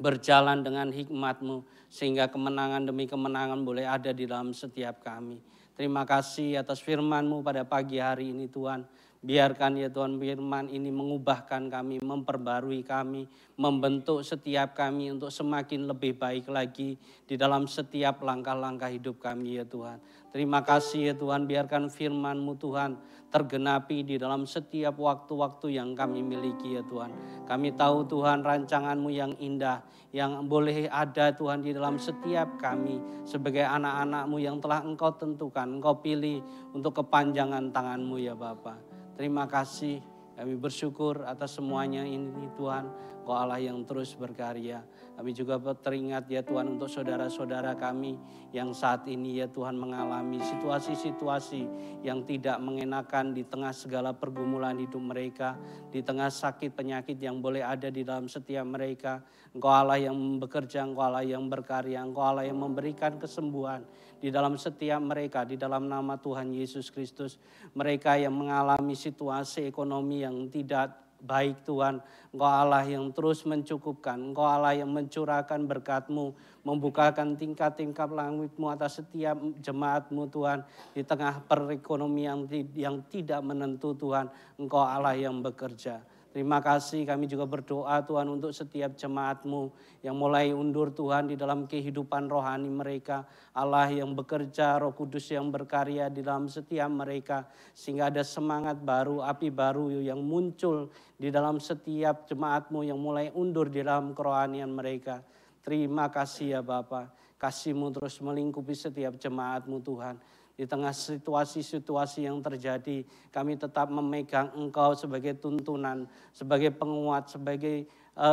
berjalan dengan hikmat-Mu. Sehingga kemenangan demi kemenangan boleh ada di dalam setiap kami. Terima kasih atas firman-Mu pada pagi hari ini Tuhan. Biarkan ya Tuhan firman ini mengubahkan kami, memperbarui kami, membentuk setiap kami untuk semakin lebih baik lagi di dalam setiap langkah-langkah hidup kami ya Tuhan. Terima kasih ya Tuhan, biarkan firman-Mu Tuhan tergenapi di dalam setiap waktu-waktu yang kami miliki ya Tuhan. Kami tahu Tuhan rancangan-Mu yang indah, yang boleh ada Tuhan di dalam setiap kami sebagai anak-anak-Mu yang telah Engkau tentukan, Engkau pilih untuk kepanjangan tangan-Mu ya Bapa. Terima kasih, kami bersyukur atas semuanya ini Tuhan. Engkau Allah yang terus berkarya. Kami juga teringat ya Tuhan untuk saudara-saudara kami yang saat ini ya Tuhan mengalami situasi-situasi yang tidak mengenakan di tengah segala pergumulan hidup mereka. Di tengah sakit penyakit yang boleh ada di dalam setiap mereka. Engkau Allah yang bekerja, Engkau Allah yang berkarya, Engkau Allah yang memberikan kesembuhan di dalam setiap mereka, di dalam nama Tuhan Yesus Kristus. Mereka yang mengalami situasi ekonomi yang tidak baik Tuhan, Engkau Allah yang terus mencukupkan, Engkau Allah yang mencurahkan berkat-Mu, membukakan tingkat-tingkat langit-Mu atas setiap jemaat-Mu Tuhan. Di tengah perekonomian yang tidak menentu Tuhan, Engkau Allah yang bekerja. Terima kasih, kami juga berdoa Tuhan untuk setiap jemaat-Mu yang mulai undur Tuhan di dalam kehidupan rohani mereka. Allah yang bekerja, Roh Kudus yang berkarya di dalam setiap mereka. Sehingga ada semangat baru, api baru yang muncul di dalam setiap jemaat-Mu yang mulai undur di dalam kerohanian mereka. Terima kasih ya Bapa, kasih-Mu terus melingkupi setiap jemaat-Mu Tuhan. Di tengah situasi-situasi yang terjadi, kami tetap memegang Engkau sebagai tuntunan, sebagai penguat, sebagai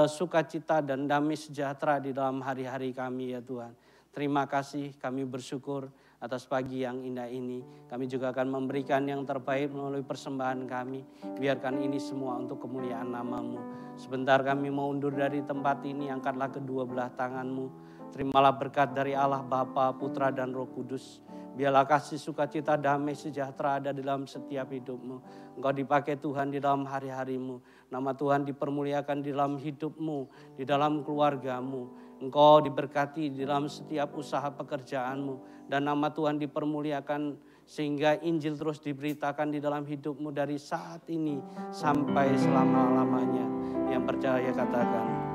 sukacita dan damai sejahtera di dalam hari-hari kami ya Tuhan. Terima kasih, kami bersyukur atas pagi yang indah ini. Kami juga akan memberikan yang terbaik melalui persembahan kami. Biarkan ini semua untuk kemuliaan nama-Mu. Sebentar kami mau undur dari tempat ini, angkatlah kedua belah tangan-Mu. Terimalah berkat dari Allah Bapa, Putra dan Roh Kudus. Biarlah kasih sukacita damai sejahtera ada di dalam setiap hidupmu. Engkau dipakai Tuhan di dalam hari-harimu. Nama Tuhan dipermuliakan di dalam hidupmu, di dalam keluargamu. Engkau diberkati di dalam setiap usaha pekerjaanmu. Dan nama Tuhan dipermuliakan sehingga Injil terus diberitakan di dalam hidupmu dari saat ini sampai selama-lamanya. Yang percaya katakan.